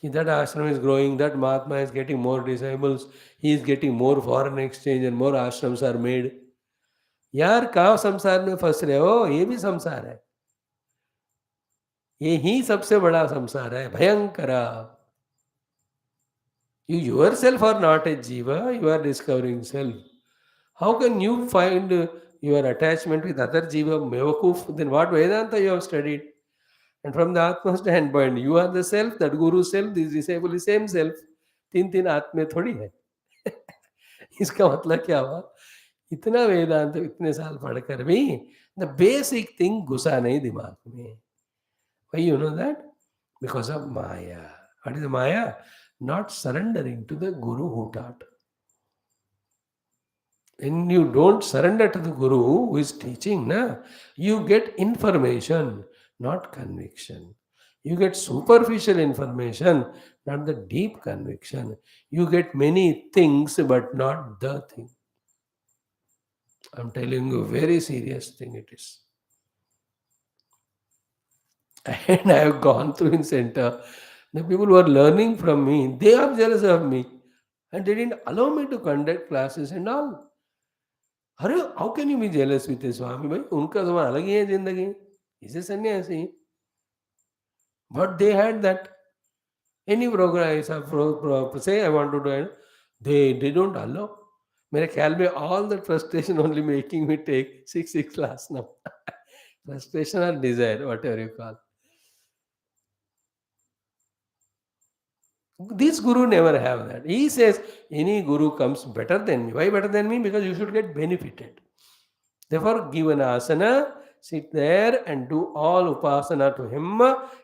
Speaker 1: That ashram is growing, that Mahatma is getting more disciples, he is getting more foreign exchange and more ashrams are made. यार कहाँ संसार में फंस रहे हो? ये भी संसार है. ये ही सबसे बड़ा संसार है, भयंकरा. You yourself are not a jiva, you are discovering self. How can you find your attachment with other jiva mevakuf? Then what Vedanta you have studied? And from the Atma standpoint, you are the self, that Guru self, this disciple is same self. तीन आत्मे थोड़ी है. इसका मतलब क्या हुआ? इतना वेदांत इतने साल पढ़कर भी the basic thing घुसा नहीं दिमाग में. Why you know that? Because of Maya. What is the Maya? Not surrendering to the Guru who taught. When you don't surrender to the Guru who is teaching, you get information, not conviction. You get superficial information, not the deep conviction. You get many things, but not the thing. I'm telling you, very serious thing it is. And I have gone through in center. The people who are learning from me, they are jealous of me. And they didn't allow me to conduct classes and all. अरे how can you be jealous with Swami भाई उनका तो अलग ही है जिंदगी is a sannyasi but they had that any program say I want to do it they don't allow मेरे ख्याल में all the frustration only making me take six class now frustration और desire whatever you call this guru never have that. He says any guru comes better than me. Why better than me? Because you should get benefited. Therefore, give an asana, sit there and do all upasana to him.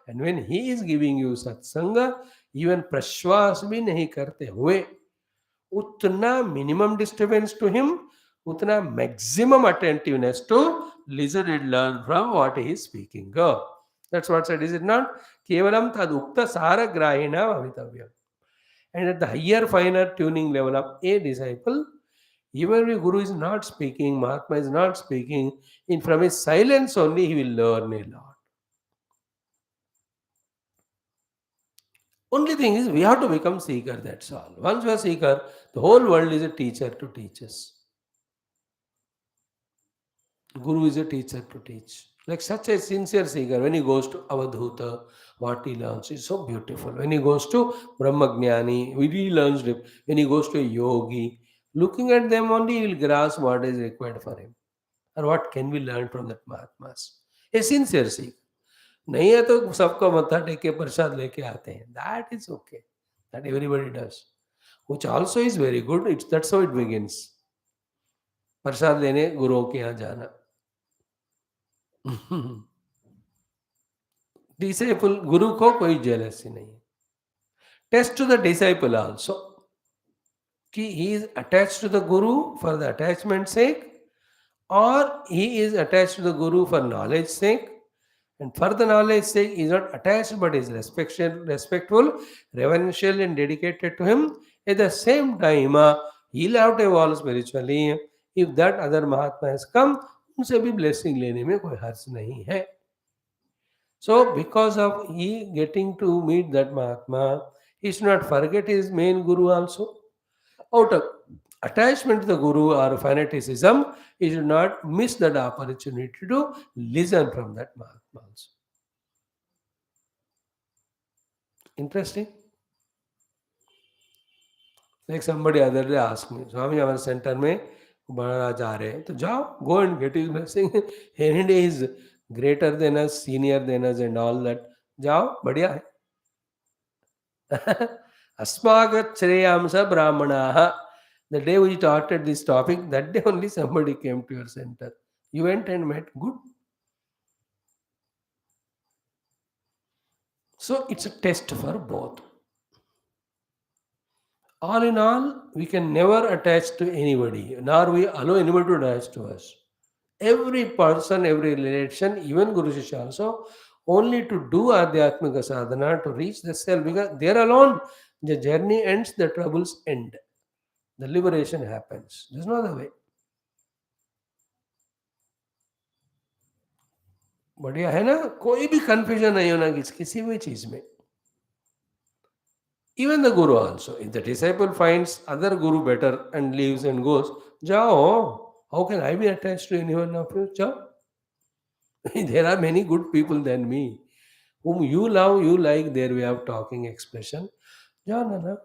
Speaker 1: And when he is giving you satsanga, even prashwas bhi nahi karte hue, utna minimum disturbance to him, utna maximum attentiveness to listen and learn from what he is speaking. Go. That's what said, is it not? Kevalam tad ukta saragrahina bhavitavyam. And at the higher, finer tuning level of a disciple, even if Guru is not speaking, Mahatma is not speaking, in from his silence only he will learn a lot. Only thing is we have to become seeker, that's all. Once we are seeker, the whole world is a teacher to teach us. Guru is a teacher to teach. Like such a sincere seeker, when he goes to Avadhuta, what he learns is so beautiful. When he goes to Brahmagnani, he learns it. When he goes to a yogi, looking at them only, he will grasp what is required for him. Or what can we learn from that Mahatmas. A sincere seeker. नहीं है तो सबको मत्था take के प्रसाद लेके आते हैं. That is okay. That everybody does. Which also is very good. That's how it begins. प्रसाद लेने गुरुओं के यहाँ जाना. डिसाइपल गुरु को कोई जेलसी नहीं है. Test to the disciple also कि he is attached to the guru for the attachment sake or he is attached to the guru for knowledge sake, and for the knowledge sake he is not attached but is respectful, reverential and dedicated to him. At the same time he'll have to evolve spiritually. If that other Mahatma has come, उनसे भी blessing लेने में कोई हर्ज नहीं है. So because of he getting to meet that Mahatma, he should not forget his main guru also. Out of attachment to the guru or fanaticism, he should not miss that opportunity to listen from that Mahatma also. Interesting. Like somebody other day asked me, Swami, हमारे centre में बड़ा जा रहे हैं तो जाओ, go and get his blessing. Any day is greater than us, senior than us and all that. जाओ, बढ़िया है. अस्माकं श्रेयांस ब्राह्मणाः. The day we started this topic, that day only somebody came to your center. You went and met. Good. So it's a test for both. All in all, we can never attach to anybody, nor we allow anybody to attach to us. Every person, every relation, even Guru Shishya also, only to do Adhyatmika sadhana to reach the self, because there alone the journey ends, the troubles end. The liberation happens. There's no other way. बढ़िया है ना, कोई भी confusion नहीं होना किसी भी चीज में. Even the guru also, if the disciple finds other guru better and leaves and goes, jao, how can I be attached to anyone of you? Jao. There are many good people than me whom you love, you like their way of talking, expression. जाओ ना ना,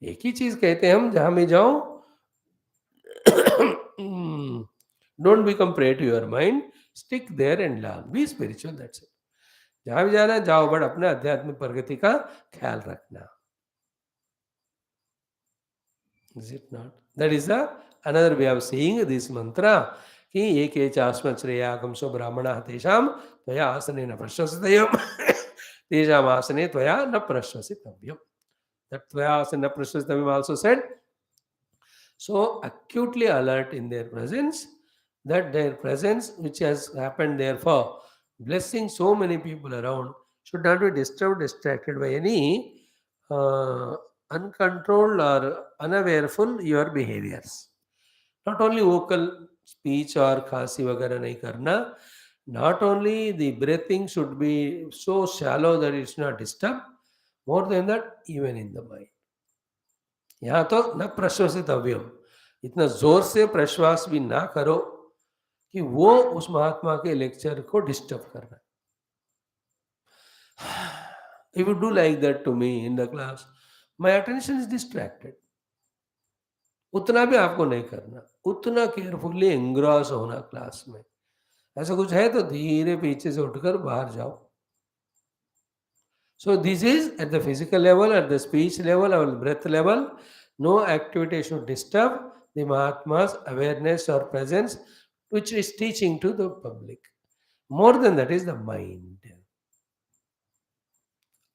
Speaker 1: एक ही चीज कहते हैं हम, जहां में जाओ. Don't become prey to your mind. Stick there and learn. Be spiritual. That's it. जहां भी जाना है जाओ, बट अपने आध्यात्मिक प्रगति का ख्याल रखना. Is it not? That is another way of saying this mantra. कि एके चास्मत् श्रेयागंसो ब्राह्मणः तेषां त्वया आसने न प्रशंसितव्यम् तेषाम् आसने त्वया न प्रशंसितव्यम्. That त्वया आसने न प्रशंसितव्यम् also said. So acutely alert in their presence, that their presence which has happened therefore blessing so many people around should not be disturbed, distracted by any uncontrolled or unawareful your behaviors. Not only vocal speech और खांसी वगैरह नहीं करना. Not only the breathing should be so shallow that it's not disturbed, more than that, even in the mind. यहाँ तो न प्रश्वसितव्यम, इतना जोर से प्रश्वास भी ना करो कि वो उस महात्मा के लेक्चर को डिस्टर्ब करना. If you do like that to me in the class, my attention is distracted. उतना भी आपको नहीं करना, उतना केयरफुली एंग्रॉस होना क्लास में. ऐसा कुछ है तो धीरे पीछे से उठकर बाहर जाओ. So this is at the physical level, at the speech level, or breath level. No activity should disturb the Mahatma's awareness or presence, which is teaching to the public. More than that is the mind.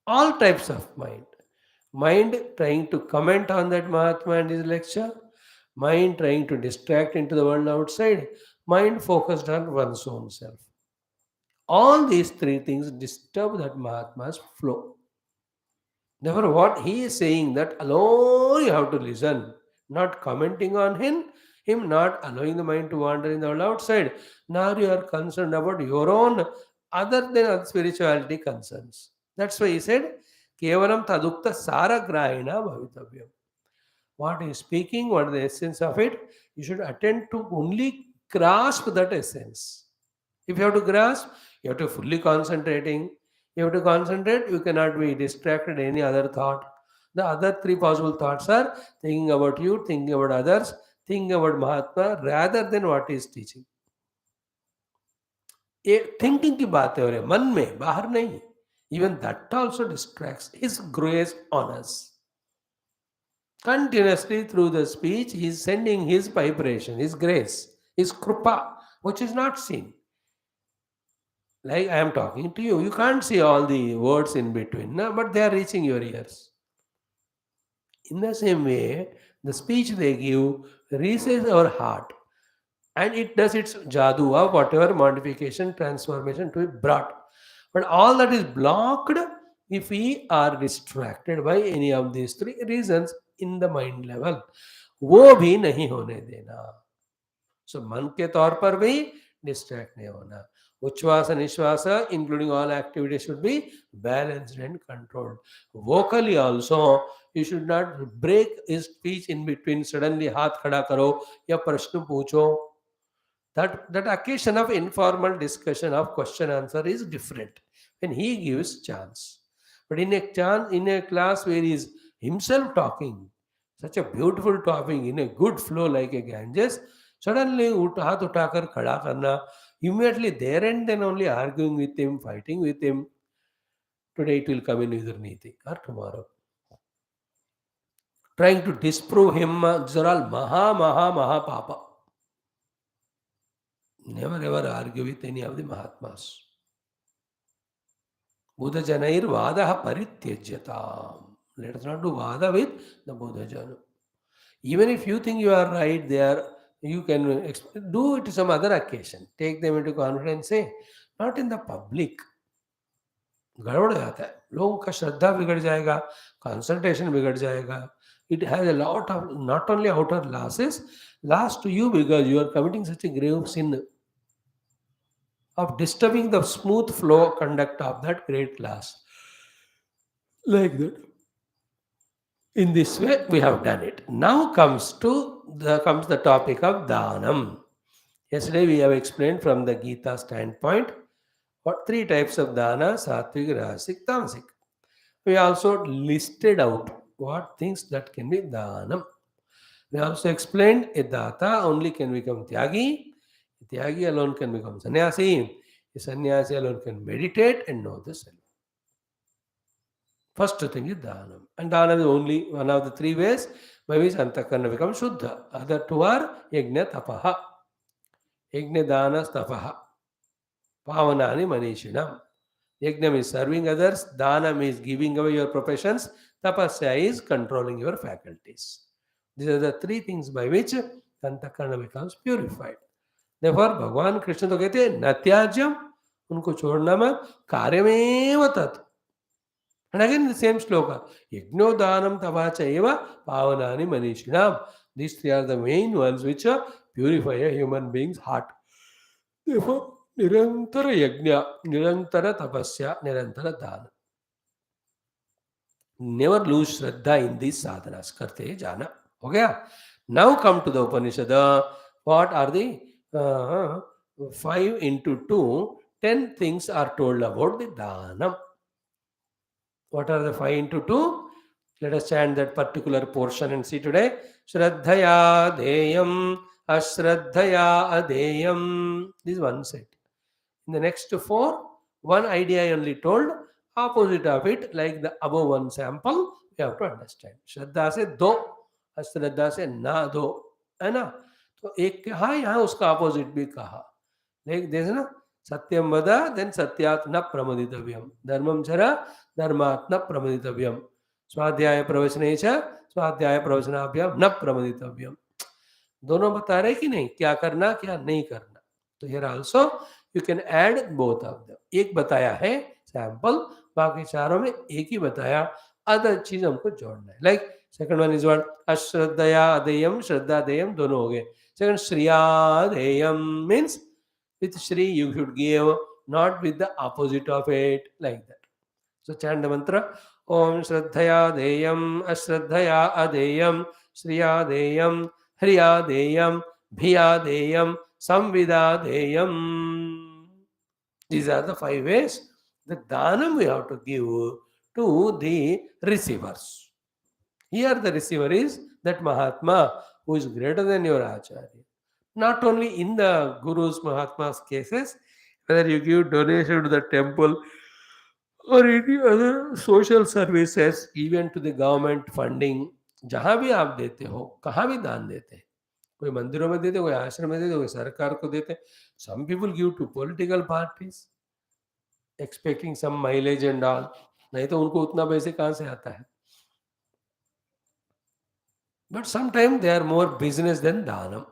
Speaker 1: All types of mind. Mind trying to comment on that Mahatma and his lecture. Mind trying to distract into the world outside. Mind focused on one's own self. All these three things disturb that Mahatma's flow. Therefore, what he is saying that alone you have to listen, not commenting on him not allowing the mind to wander in the world outside. Now you are concerned about your own other than spirituality concerns. That's why he said, Kevalam tadukta saragrahina bhavitavyam. What he is speaking, what is the essence of it, you should attend to only grasp that essence. If you have to grasp, you have to fully concentrating. You have to concentrate, you cannot be distracted any other thought. The other three possible thoughts are thinking about you, thinking about others, thinking about Mahatma rather than what he is teaching. ये thinking की बात है और मन में बाहर नहीं. Even that also distracts. His grace on us. Continuously through the speech, he is sending his vibration, his grace, his krupa, which is not seen. Like I am talking to you, you can't see all the words in between, no? But they are reaching your ears. In the same way, the speech they give reaches our heart and it does its jadoo of whatever modification, transformation to be brought. But all that is blocked if we are distracted by any of these three reasons in the mind level. वो भी नहीं होने देना. So मन के तौर पर भी डिस्ट्रैक्ट नहीं होना. Uchvasa Nishvasa, including all activities, should be balanced and controlled. Vocally also, you should not break his speech in between. Suddenly, हाथ खड़ा करो या प्रश्न पूछो. That occasion of informal discussion of question answer is different when he gives chance. But in a class where he is himself talking, such a beautiful topic in a good flow like a Ganges, suddenly हाथ उठाकर खड़ा करना, immediately there and then only arguing with him, fighting with him. Today it will come in Vidurniti or tomorrow. Trying to disprove him, these are all maha papa. Never ever argue with any of the Mahatmas. Buddha Janair Vadaha Parityajyatam. Let us not do Vada with the Buddha Jana. Even if you think you are right there, you can do it some other occasion. Take them into confidence, say, not in the public. गड़बड़ हो जाता है, लोगों का श्रद्धा बिगड़ जाएगा, concentration बिगड़ जाएगा. It has a lot of not only outer losses, loss to you because you are committing such a grave sin of disturbing the smooth flow conduct of that great class. Like that. In this way, we have done it. Now comes the topic of Dhanam. Yesterday we have explained from the Gita standpoint what three types of Dana: Sattvic, Rajasic, Tamasic. We also listed out what things that can be Dhanam. We also explained a Data only can become Tyagi. Tyagi alone can become Sannyasi. A Sannyasi alone can meditate and know the self. First thing is Dhanam. And Dhanam is only one of the three ways by which Antakarna becomes Shuddha. Other two are Yajna Tapaha. Yajna Dana Tapaha. Pavanani Manishinam. Yajnam is serving others. Dhanam is giving away your professions. Tapasya is controlling your faculties. These are the three things by which Antakarna becomes purified. Therefore, Bhagavan Krishna तो कहते हैं नत्याज्यम, उनको छोड़ना मत, कार्यमेव तत्. And again the same sloka, Yajno Dhanam Tavacha Eva Pavanani Manishinam. These three are the main ones which purify a human being's heart. Therefore, nirantara yajna, nirantara tapasya, nirantara dana. Never lose shraddha in these sadhanas. Karte jana. Okay? Now come to the Upanishad. What are the 5 into 2? 10 things are told about the dhanam. What are the 5 into 2? Let us chant that particular portion and see today. Shraddhaya deyam, ashraddhaya adeyam. This is one set. In the next 4, one idea I only told, opposite of it, like the above one sample, we have to understand. Shraddha se do, ashraddha se na do. है ना? तो एक कहा यहाँ उसका opposite भी कहा. Like this ना, सत्यम वद, देन सत्यात् न प्रमदितव्यम, धर्मम चर, धर्मात् न प्रमदितव्यम, स्वाध्याय प्रवचने च, स्वाध्याय प्रवचनाभ्याम न प्रमदितव्यम. दोनों बता रहे कि नहीं, क्या करना क्या नहीं करना. तो here also you can add both of them. एक बताया है सैंपल, बाकी चारों में एक ही बताया, अदर चीज हमको जोड़ना है. Like second one is what, अश्रद्धया अदेयम, श्रद्धा देयम दोनों हो गए. सेकंड श्रियादेयम means with Shri you should give, not with the opposite of it, like that. So chant the mantra. Om Shraddhaya Deyam, Ashraddhaya Adeyam, Shriya Deyam, Hriya Deyam, Bhiya Deyam, Samvida Deyam. These are the 5 ways the dhanam we have to give to the receivers. Here the receiver is that Mahatma who is greater than your Acharya. Not only in the Guru's Mahatma's cases, whether you give donation to the temple or any other social services, even to the government funding, जहाँ भी आप देते हो, कहाँ भी दान देते हैं, कोई मंदिरों में देते, कोई आश्रम में देते, कोई सरकार को देते. Some people give to political parties, expecting some mileage and all. नहीं तो उनको उतना पैसे कहाँ से आता है. But sometimes they are more business than dhanam.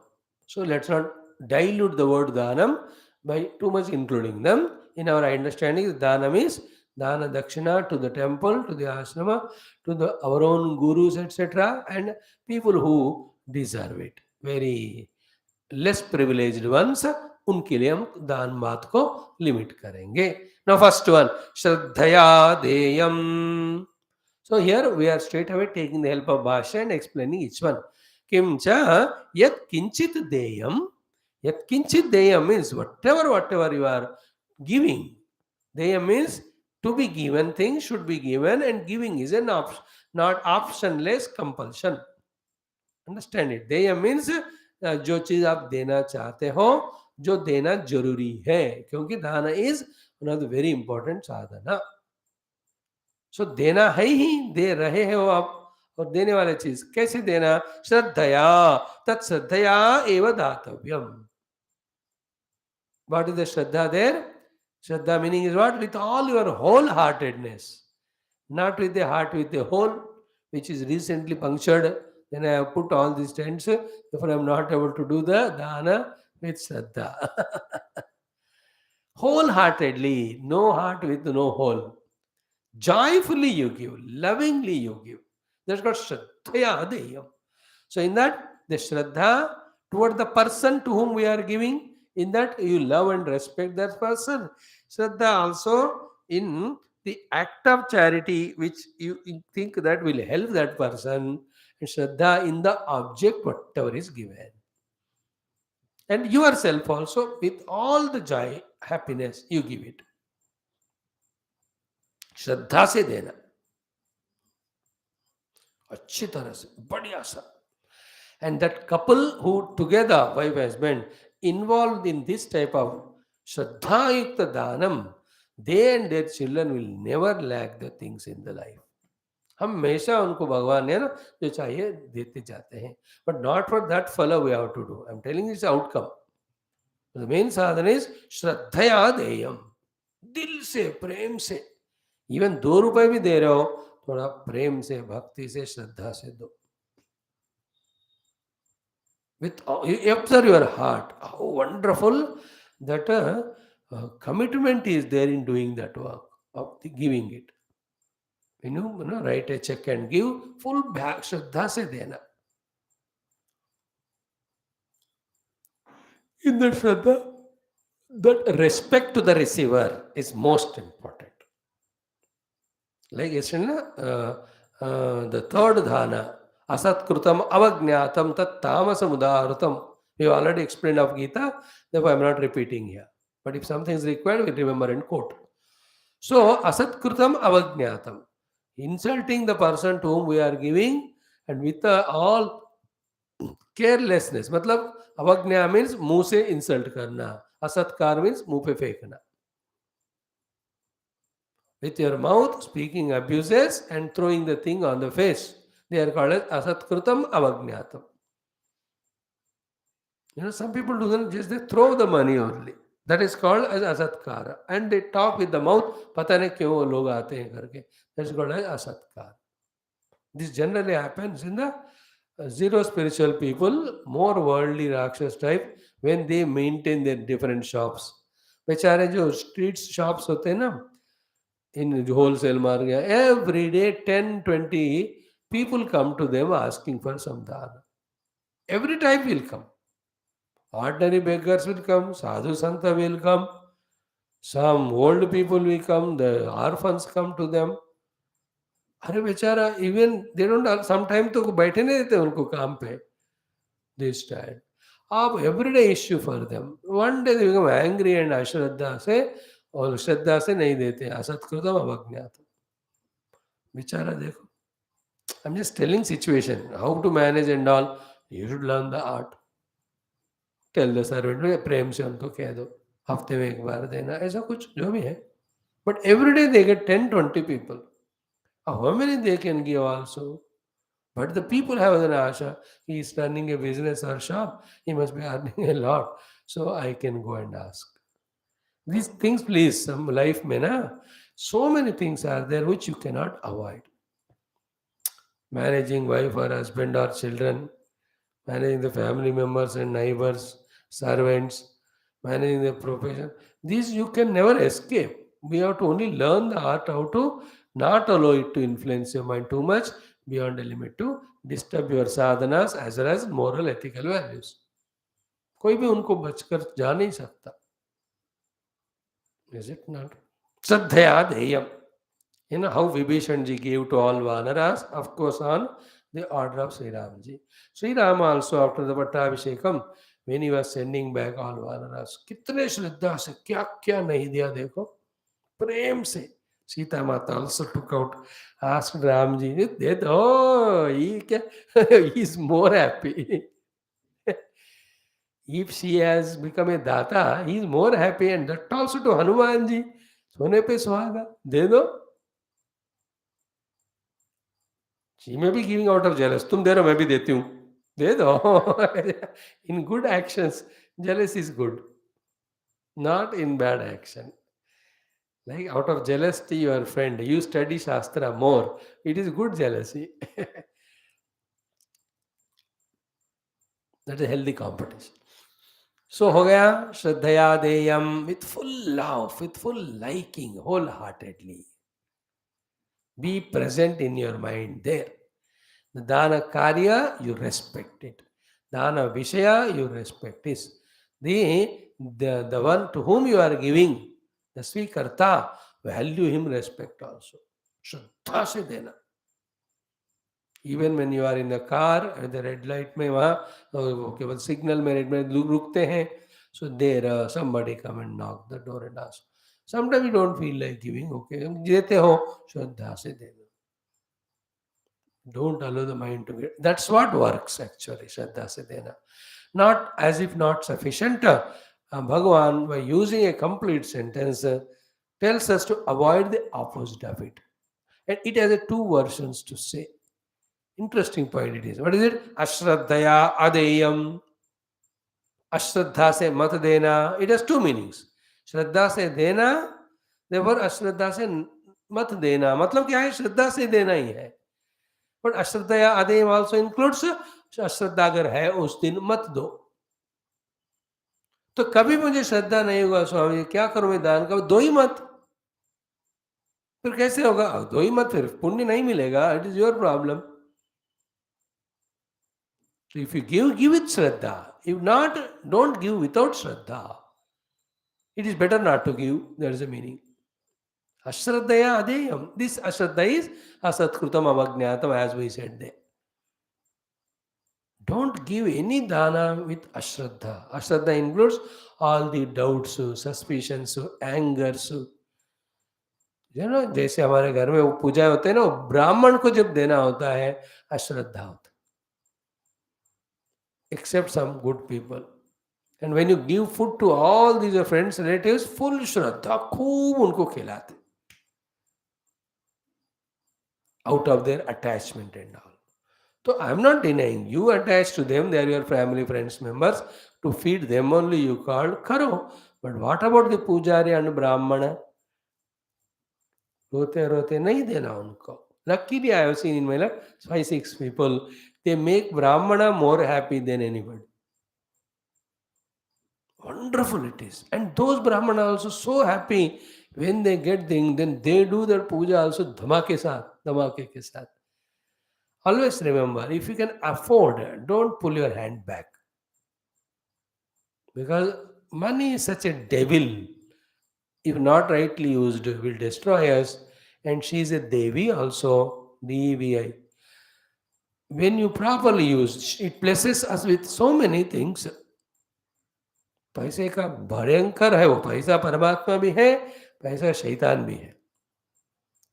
Speaker 1: So let's not dilute the word dhanam by too much including them. In our understanding, dhanam is dana dakshina to the temple, to the ashrama, to our own gurus, etc. and people who deserve it. Very less privileged ones, उनके लिए हम दान बात को limit करेंगे. Now first one, श्रद्धया देयम. So here we are straight away taking the help of Bhashya and explaining each one. Kimcha yat kinchit deyam. Yat kinchit deyam means whatever you are giving. Deyam means to be given, things should be given, and giving is an option, not optionless compulsion. Understand it. Deyam means जो चीज आप देना चाहते हो, जो देना जरूरी है, क्योंकि daan is one of the very important sadhana. So देना है ही, दे रहे हो आप, और देने वाले चीज कैसे देना, श्रद्धया, तत्श्रद्धया एव दातव्यम. What is the shraddha there? Shraddha meaning is what, with all your whole heartedness, not with the heart, with the whole, which is recently punctured. Then I have put all these tents, therefore I am not able to do the dana with shraddha. Wholeheartedly, no heart with no hole. Joyfully you give, lovingly you give. That's called shraddhaya adeyam. So in that, the shraddha toward the person to whom we are giving, in that you love and respect that person. Shraddha also in the act of charity which you think that will help that person, and shraddha in the object whatever is given. And yourself also, with all the joy, happiness, you give it. श्रद्धा से देना, अच्छी तरह से, बढ़िया सा. And that couple who together, wife husband, involved in this type of shraddha yukta dhanam, they and their children will never lack the things in the life. हमेशा उनको भगवान ने ना जो चाहिए देते जाते हैं. But not for that follow we have to do. I'm telling you this outcome. The main sadhana is श्रद्धया देयम. दिल से, प्रेम से. इवन 2 रुपए भी दे रहे हो, थोड़ा प्रेम से, भक्ति से, श्रद्धा से दो. With you observe your heart, how wonderful that commitment is there in doing that work of giving it. When you write a check and give, full bhag shraddha se dena. In the Shraddha, that respect to the receiver is most important. Like yesterday, the third dhana, asatkrutam avagnatam tat tamasam udarutam. We have already explained of Gita, therefore I am not repeating here. But if something is required, we remember and quote. So, asatkrutam avagnatam, insulting the person to whom we are giving and with all carelessness, मतलब अवज्ञा means मुंह से insult करना, असत्कार means मुंह पे फेंकना. With your mouth speaking abuses and throwing the thing on the face, they are called as asatkrutam avagnatam. Some people do not just, they throw the money only. That is called as asatkara. And they talk with the mouth, pata nahi kyun wo log aate hain karke. That is called as asatkara. This generally happens in the zero spiritual people, more worldly Rakshas type, when they maintain their different shops. बेचारे जो street shops होते हैं ना, इन wholesale market, every day 10-20 people come to them asking for some dana. Every time will come. Ordinary beggars will come, sadhu santa will come, some old people will come, the orphans come to them. अरे बेचारा, even they don't some time तो बैठे नहीं देते उनको काम पे. This time आप everyday issue for them. One day they become angry and ashraddha से, और श्रद्धा से नहीं देते, असत्कृतम अवज्ञातम. बेचारा देखो, I am just telling situation how to manage and all. You should learn the art. Tell the servant में प्रेम से उनको कह दो, हफ्ते में एक बार देना, ऐसा कुछ जो भी है. But everyday they get 10-20 people. How many they can give also? But the people have an asha. He is running a business or shop. He must be earning a lot. So I can go and ask. These things, please, some life mein na, so many things are there which you cannot avoid. Managing wife or husband or children, managing the family members and neighbors, servants, managing the profession. These you can never escape. We have to only learn the art how to not allow it to influence your mind too much beyond a limit to disturb your sadhanas as well as moral ethical values. कोई भी उनको बचकर जा नहीं सकता. Is it not? Shraddhaya deyam. How Vibhishanji gave to all Vanaras, of course, on the order of Sri Ramji. Sri Ram also, after the Pattabhishekam, when he was sending back all Vanaras, कितने श्रद्धा से क्या क्या नहीं दिया देखो, प्रेम से. Sita Mata also took out, asked Ramji, दे दो, he is more happy. If she has become a data, he is more happy, and that also to Hanumanji. सोने पे सुहागा, दे दो. She may be giving out of jealous. तुम दे रहे हो, मैं भी देती हूँ, दे दो. In good actions, jealous is good, not in bad action. Like out of jealousy, your friend, you study Shastra more. It is good jealousy. That is healthy competition. So हो गया श्रद्धया देयम, with full love, with full liking, wholeheartedly. Be present in your mind there. The dana karya, you respect it. Dana vishaya, you respect it. The one to whom you are giving, the svikarta, value him, respect also. Shraddha se dena. Even when you are in the car at the red light में वहाँ केवल signal में red में रुकते हैं, so there somebody come and knock the door and ask. Sometimes you don't feel like giving, okay, देते हो, श्रद्धा से देना. Don't allow the mind to get. That's what works actually, Shraddha se dena. Not as if not sufficient. Bhagavan, by using a complete sentence, tells us to avoid the opposite of it. And it has two versions to say. Interesting point it is. What is it? Ashraddhaya adeyam. Ashraddha se mat dena. It has two meanings. Shraddha se dena, therefore ashraddha se mat dena. मतलब क्या है? श्रद्धा से देना ही है. But अश्रद्धया आदेम also includes अश्रद्धा अगर है उस दिन मत दो. तो कभी मुझे श्रद्धा नहीं होगा स्वामी जी, क्या करूं मैं दान का? दो ही मत. फिर कैसे होगा? दो ही मत, फिर पुण्य नहीं मिलेगा. It is your problem. So if you give with Shraddha. If not, don't give without Shraddha. It is better not to give. There is a meaning. Ashraddhaya adeyam. This Ashraddha is asatkrutam avajnatam, as we said there. Don't give any dana with Ashraddha. Ashraddha includes all the doubts, suspicions, angers. जैसे हमारे घर में वो पूजा होते हैं ना, ब्राह्मण को जब देना होता है अश्रद्धा होता है, except some good people. And when you give food to all these friends, relatives, full श्रद्धा, खूब उनको खिलाते, out of their attachment and all. So I am not denying you attached to them, they are your family, friends, members. To feed them only you called karo. But what about the pujari and brahmana? रोते रोते नहीं देना उनको. Luckily, I have seen in my life 5-6 people, they make brahmana more happy than anybody. Wonderful it is. And those brahmana also so happy when they get things, then they do their puja also dhamake ke saath. Always remember, if you can afford, don't pull your hand back. Because money is such a devil. If not rightly used, will destroy us. And she is a Devi also, DEVI. When you properly use, it blesses us with so many things. पैसे का भयंकर है वो, पैसा परमात्मा भी है, पैसा शैतान भी है.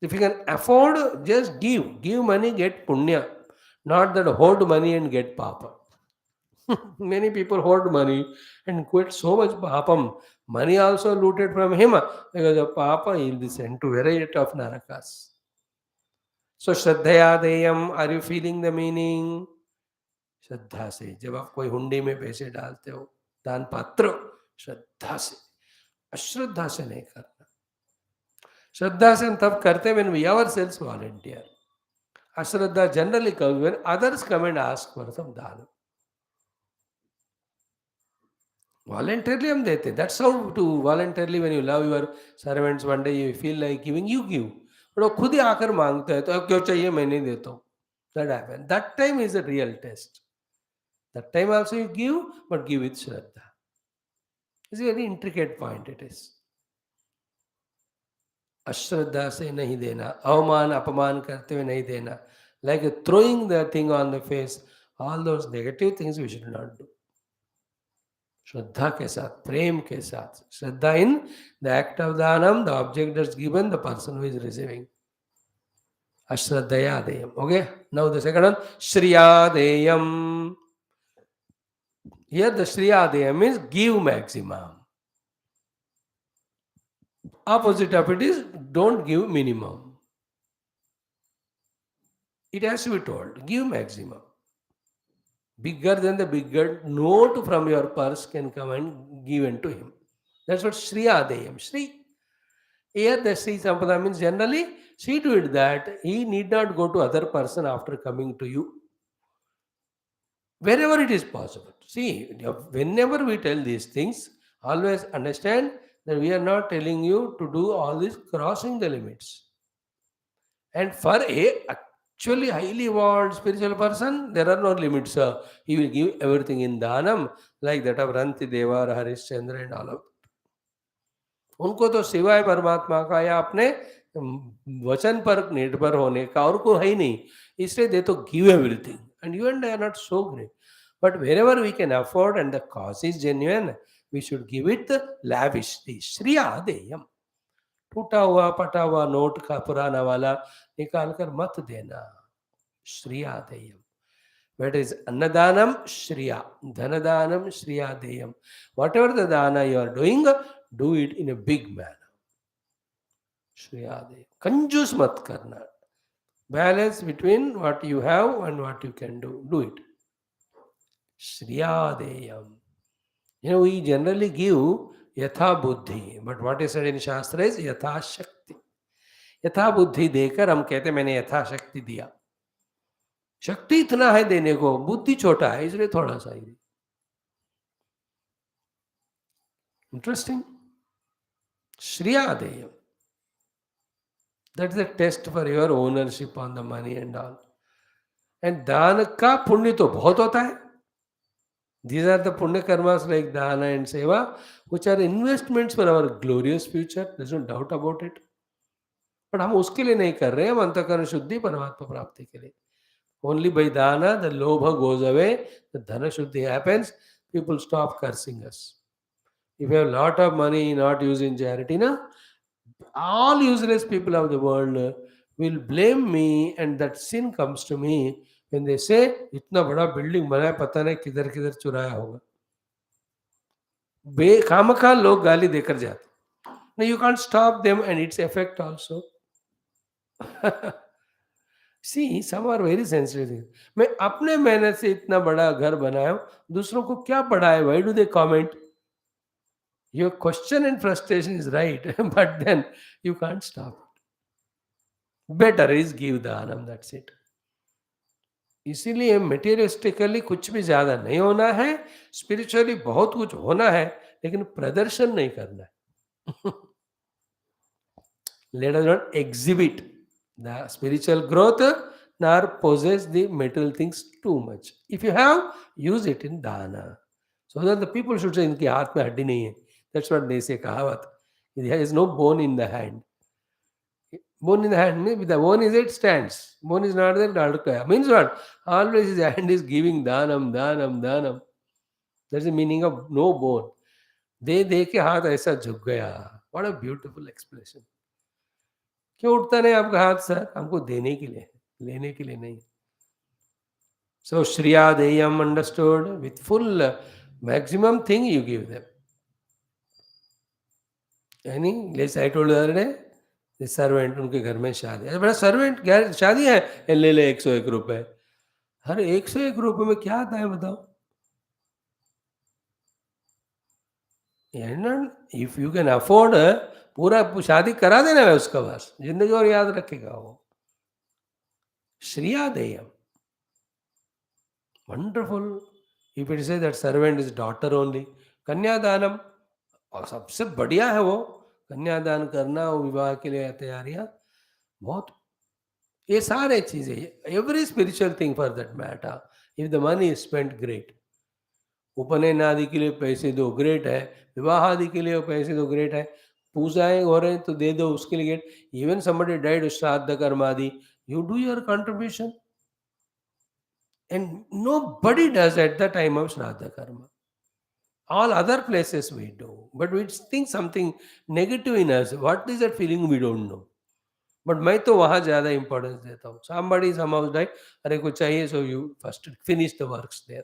Speaker 1: If you can afford, just give money, get punya, not that hoard money and get papa. Many people hoard money and quit so much papam. Money also looted from him, because of papa he will be sent to very tough narakas. So श्रद्धया देयम, are you feeling the meaning? श्रद्धा से. जब आप कोई हुंडी में पैसे डालते हो, दान पात्र, श्रद्धा से, अश्रद्धा से नहीं करना. श्रद्धा से हम तब करते when we ourselves volunteer. Ashraddha generally comes when others come and ask for some dana. Voluntarily हम देते. That's how to voluntarily, when you love your servants, one day you feel like giving, you give. But वो खुद ही आकर मांगता है, तो अब क्यों चाहिए, मैं नहीं देता हूँ. That happens. That time is a real test. That time also you give, but give with Shraddha. It's a very intricate point it is. अश्रद्धा से नहीं देना, अवमान अपमान करते हुए नहीं देना, like throwing the thing on the face, all those negative things we should not do. श्रद्धा के साथ, प्रेम के साथ. श्रद्धा in the act of dhanam, the object that's given, the person who is receiving. Ashraddhaya deyam. Okay, now the second one, Shriya deyam. Here the Shriya deyam means give maximum. Opposite of it is don't give minimum. It has to be told, give maximum. Bigger than the bigger note from your purse can come and given to him. That's what Shriya deyam. Shri. Here the Sri Sampada means generally see to it that he need not go to other person after coming to you. Wherever it is possible. See, whenever we tell these things, always understand that we are not telling you to do all this crossing the limits. And for a actually highly evolved spiritual person, there are no limits. He will give everything in dhanam, like that of Ranti Deva, Harishchandra and all of. उनको तो सिवाय परमात्मा का या अपने वचन पर निर्भर होने का और कोई है ही नहीं, इसलिए दे तो give everything. And you and I are not so great. But wherever we can afford and the cause is genuine, we should give it lavishly. Shriya deyam. टूटा हुआ पटा हुआ नोट का पुराना वाला निकाल कर मत देना. Shriya देयम. That is Annadanam Shriya, Dhanadhanam Shriya deyam. Whatever the dana you are doing, do it in a big manner. Shriya deyam. Kanjus mat karna. Balance between what you have and what you can do. Do it. Shriya deyam. We generally give yatha buddhi, but what is said in Shastra is yatha shakti. यथा बुद्धि देकर हम कहते मैंने यथा शक्ति दिया. शक्ति इतना है देने को, बुद्धि छोटा है, इसलिए थोड़ा सा ही. इंटरेस्टिंग. श्रिया देयम. That's the test for your ownership on the money and all. And दान का पुण्य तो बहुत होता है. These are the punya karmas like dana and seva, which are investments for our glorious future. There's no doubt about it. But हम उसके लिए नहीं कर रहे हैं, हम अंतःकरण शुद्धि परमात्मा प्राप्ति के लिए. Only by dana the lobha goes away, the dhana shuddhi happens, people stop cursing us. If you have a lot of money not used in charity, na, all useless people of the world will blame me, and that sin comes to me when they say इतना बड़ा building बनाया, पता नहीं किधर किधर चुराया होगा. बेखामखा लोग गाली देकर जाते. No, you can't stop them and its effect also. See, some are very sensitive. मैं अपने मेहनत से इतना बड़ा घर बनाया हूं, दूसरों को क्या पड़ा है? Why do they comment? Your question and frustration is right, but then you can't stop it. Better is give dhanam, that's it. इसीलिए मेटेरियलिस्टिकली कुछ भी ज्यादा नहीं होना है, स्पिरिचुअली बहुत कुछ होना है, लेकिन प्रदर्शन नहीं करना है. Let us not exhibit the spiritual growth nor possess the material things too much. If you have, use it in dana. So that the people should say, इनके हाथ में हड्डी नहीं है. That's what they say, कहावत. There is no bone in the hand. Bone in the hand, with the bone is it stands. Bone is not there, dalkaya. Means what? Always his hand is giving dhanam, dhanam, dhanam. That's the meaning of no bone. दे के हाथ ऐसा झुक गया. What a beautiful expression. क्यों उठता नहीं आपका हाथ सर? हमको देने के लिए, लेने के लिए नहीं. So Shriya Deyam understood with full maximum thing you give them. Any, let's I told you the other day, the servant उनके घर में शादी है, बड़ा सर्वेंट शादी है, ले ले 101 रुपए. अरे 101 रुपए में क्या आता है बताओ? इफ यू कैन अफोर्ड, पूरा शादी करा देना है उसका, बस जिंदगी और याद रखेगा वो. श्रिया देयम, wonderful. If it say that servant is daughter only, कन्यादानम, और सबसे बढ़िया है वो कन्यादान करना, वो विवाह के लिए तैयारियां बहुत. ये सारे चीजें, every spiritual thing for that matter, if the money is spent, great. उपनयन आदि के लिए पैसे दो, ग्रेट है. विवाह आदि के लिए पैसे दो, ग्रेट है. पूजाएं हो रहे हैं तो दे दो, उसके लिए ग्रेट. इवन समबडी डाइड, श्राद्ध कर्म आदि, you do your contribution, and nobody does at the time of Shraddha Karma. All other places we do, but we think something negative in us. What is that feeling? We don't know. But मैं तो वहाँ ज़्यादा importance देता हूँ. Somebody somehow died, अरे कुछ चाहिए, so you first finish the works there.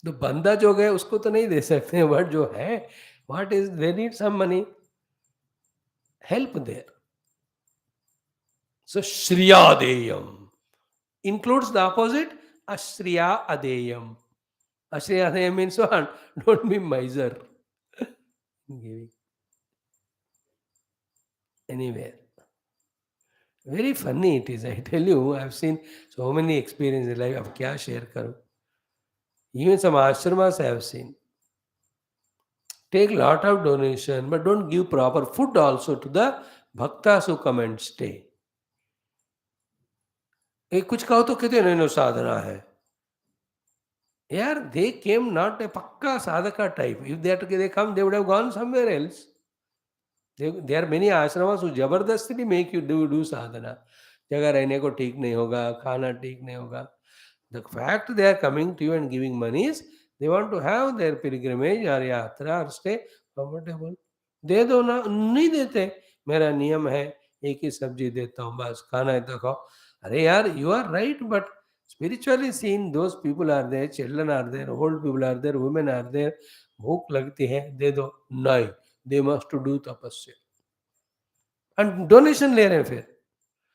Speaker 1: तो बंदा जो गए उसको तो नहीं दे सकते, बट जो है, what is, they need some money, help there. So Shriya Deyam includes the opposite, Ashriya Adeyam. Ashriya Adeyam means what? Don't be miser. Giving anywhere. Very funny it is. I tell you, I've seen so many experiences in life. अब क्या share करूं? Even some ashramas I have seen. Take lot of donation, but don't give proper food also to the bhaktas who come and stay. एक कुछ कहो तो कहते नहीं, साधना है यार. दे केम not a pakka sadhaka type. If they come, they would have gone somewhere else. There are many ashramas who जबरदस्ती make you do sadhana. जगह रहने को ठीक नहीं होगा, खाना ठीक नहीं होगा. The fact they are coming to you and giving monies, they want to have their pilgrimage और यात्रा और स्टे कंफर्टेबल. दे दो ना, नहीं देते. मेरा नियम है, एक ही सब्जी देता हूँ, बस खाना है तो खाओ. अरे यार, you are right, but spiritually seen, those people are there, children are there, old people are there, women are there. भूख लगती है, दे दो. नहीं, they must do तपस्या. And donation ले रहे हैं फिर.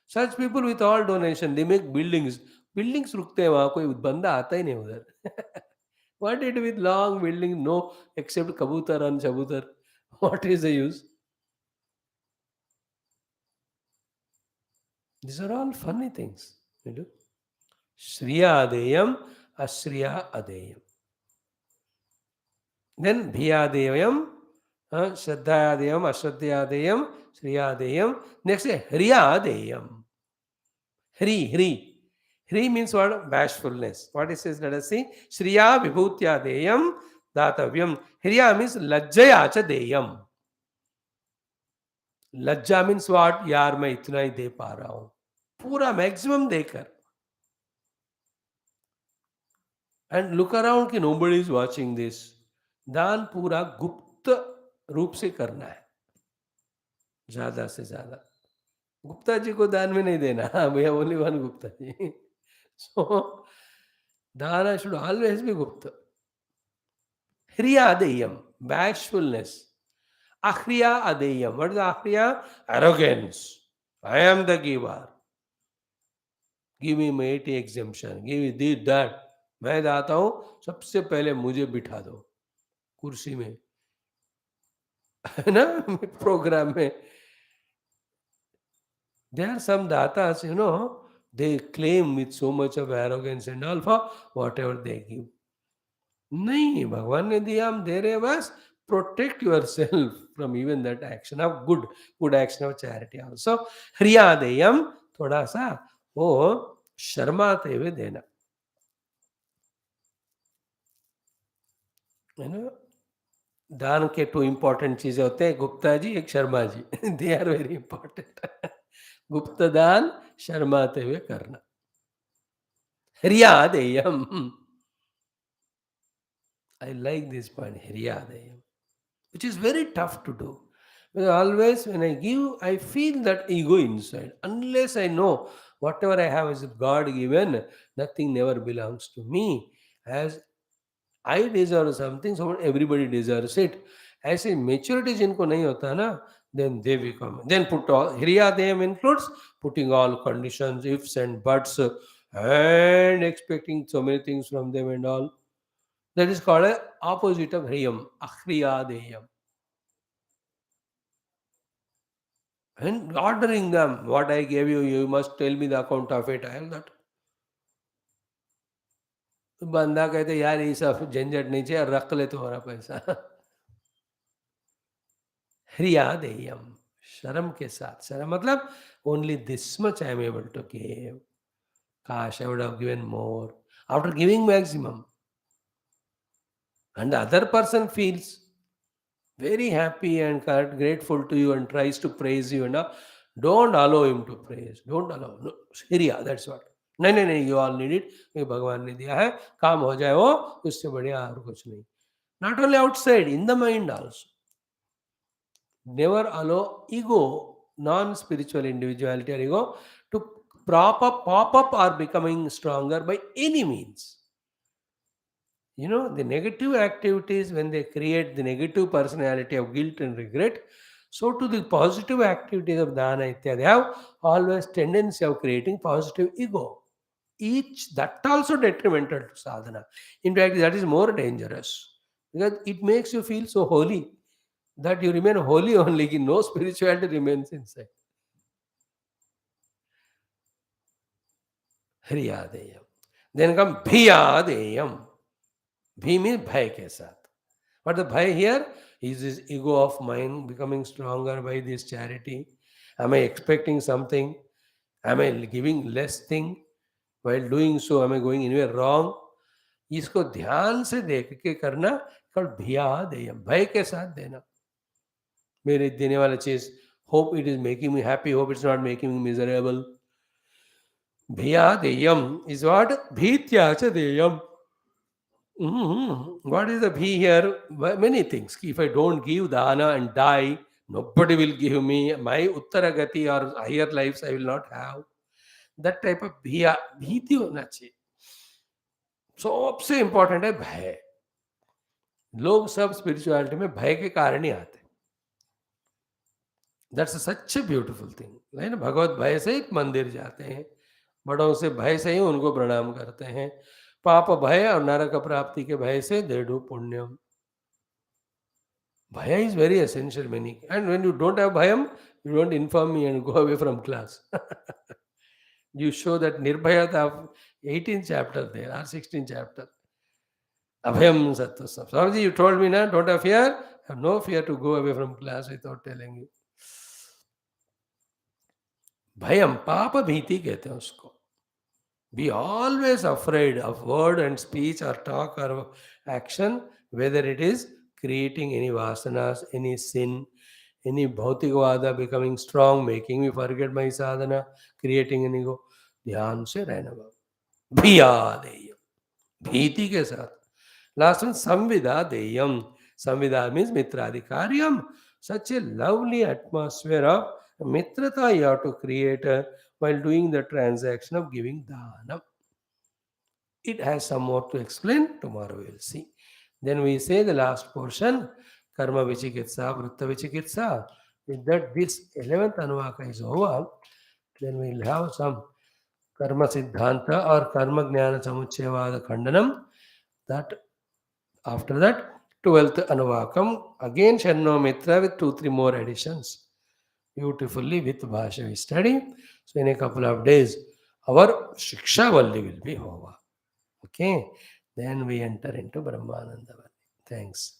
Speaker 1: Such people with all donation, they make buildings. Buildings रुकते हैं वहाँ, कोई बंदा आता ही नहीं उधर. What it with long building, no except kabutar and chabutar. What is the use? These are all funny things. You know? Shriya Adeyam, Ashriya Adeyam. Then Bhiyadeyam, Shraddhayadeyam, Ashraddhayadeyam, Shriyadeyam. Next is Hriyadeyam. Hri. Hri means what? Bashfulness. What it says, let us see. Shriya vibhutya deyam datavyam. Hriya means lajjaya cha deyam. लज्जा means what, यार मैं इतना ही दे पा रहा हूं, पूरा maximum देकर, and look around कि नोबडी इज वाचिंग दिस. दान पूरा गुप्त रूप से करना है, ज्यादा से ज्यादा. गुप्ता जी को दान में नहीं देना. हाँ भैया, ओनली वन गुप्ता जी. सो दान शुड ऑलवेज बी गुप्त. ह्रिया देयम, bashfulness. Ahriya adeyam. What is ahriya? Arrogance. I am the giver. Give me 80 exemption. Give me this, that. मैं दाता हूं, सबसे पहले मुझे बिठा दो कुर्सी में, है ना, प्रोग्राम में. There are some datas, they claim with so much of arrogance and all for whatever they give. नहीं, भगवान ने दिया, हम दे रहे, बस protect yourself from even that action of good action of charity also. ह्रियादेयम, थोड़ा सा वो शर्माते हुए देना, है ना. दान के 2 इंपॉर्टेंट चीजें होते हैं, गुप्ता जी, एक Sharma ji. They are very important. गुप्त दान शर्माते हुए करना. ह्रियादेयम. I like this point, ह्रियादेयम, which is very tough to do. Because always when I give, I feel that ego inside. Unless I know whatever I have is God given, nothing never belongs to me. As I deserve something, so everybody deserves it. ऐसे maturity जिनको नहीं होता ना, then they become. Then put all, ह्रियादेयम includes putting all conditions, ifs and buts, and expecting so many things from them and all. That is called a opposite of hriyam, ahriyadeyam. And ordering them, what I gave you, you must tell me the account of it. I have that. तो बंदा कहते यार ये सब झंझट नहीं चाहिए, रख ले तुम्हारा पैसा. ह्रियादेयम, शर्म के साथ. शर्म मतलब only this much I am able to give. Gosh, I would have given more. After giving maximum, and the other person feels very happy and grateful to you and tries to praise you, don't allow him to praise. Don't allow. No, Syria, that's what. नहीं नहीं नहीं, you all need it. ये भगवान ने दिया है, काम हो जाए वो, उससे बढ़िया और कुछ नहीं. Not only outside, in the mind also. Never allow ego, non-spiritual individuality or ego, to pop up or becoming stronger by any means. The negative activities, when they create the negative personality of guilt and regret, so to the positive activities of dana ityadi have always tendency of creating positive ego. Each, that also detrimental to sadhana. In fact, that is more dangerous, because it makes you feel so holy that you remain holy only, no spirituality remains inside. ह्रियादेयम. Then come bhiyadeyam. Bhi means bhai ke saath. But the bhai here is this ego of mine becoming stronger by this charity. Am I expecting something? Am I giving less thing? While doing so, am I going anywhere wrong? इसको ध्यान से देख के करना, कल भिया देयम, भय के साथ देना. मेरे देने वाला चीज, hope it is making me happy, hope it's not making me miserable. भिया देयम is what? भीत्या च देयम. What is the bhi here? Many things. If I don't give dana and die, nobody will give me. My uttaragati or higher lives I will not have. That type of bhiya, भीति होना चाहिए. सबसे important है भय. लोग सब spirituality में भय के कारण ही आते. That's such a beautiful thing, है ना. भगवत भय से एक मंदिर जाते हैं, बड़ों से भय से ही उनको प्रणाम करते हैं. पाप भय और नरक प्राप्ति के भय से दे डू पुण्यम. Bhaya is very essential, many. And when you don't have bhayam, you don't inform me and go away from class. You show that nirbhayata of 18th chapter there, or 16th chapter. Abhayam sattvasam. Swamiji, you told me, don't have fear. I have no fear to go away from class without telling you. Bhayam, papa bhiti कहते हैं उसको. Be always afraid of word and speech or talk or action, whether it is creating any vasanas, any sin, any bhautikvada becoming strong, making me forget my sadhana, creating an ego. ध्यान से रहना बाबा, भिया देयम, भीति के साथ. Last one, samvida deyam. Samvida means mitradikaryam. Such a lovely atmosphere of mitrata you have to create while doing the transaction of giving dhanam. It has some more to explain. Tomorrow we will see. Then we say the last portion, karma vichikitsa, vritta vichikitsa. With that, this 11th anuvaka is over. Then we will have some karma siddhanta or karma jnana samuchayavada khandanam. That after that, 12th anuvakam, again Shanno Mitra with 2-3 more additions. Beautifully with Bhashyam we study. So in a couple of days, our Shiksha Valli will be over. Okay, then we enter into Brahmananda Valli. Thanks.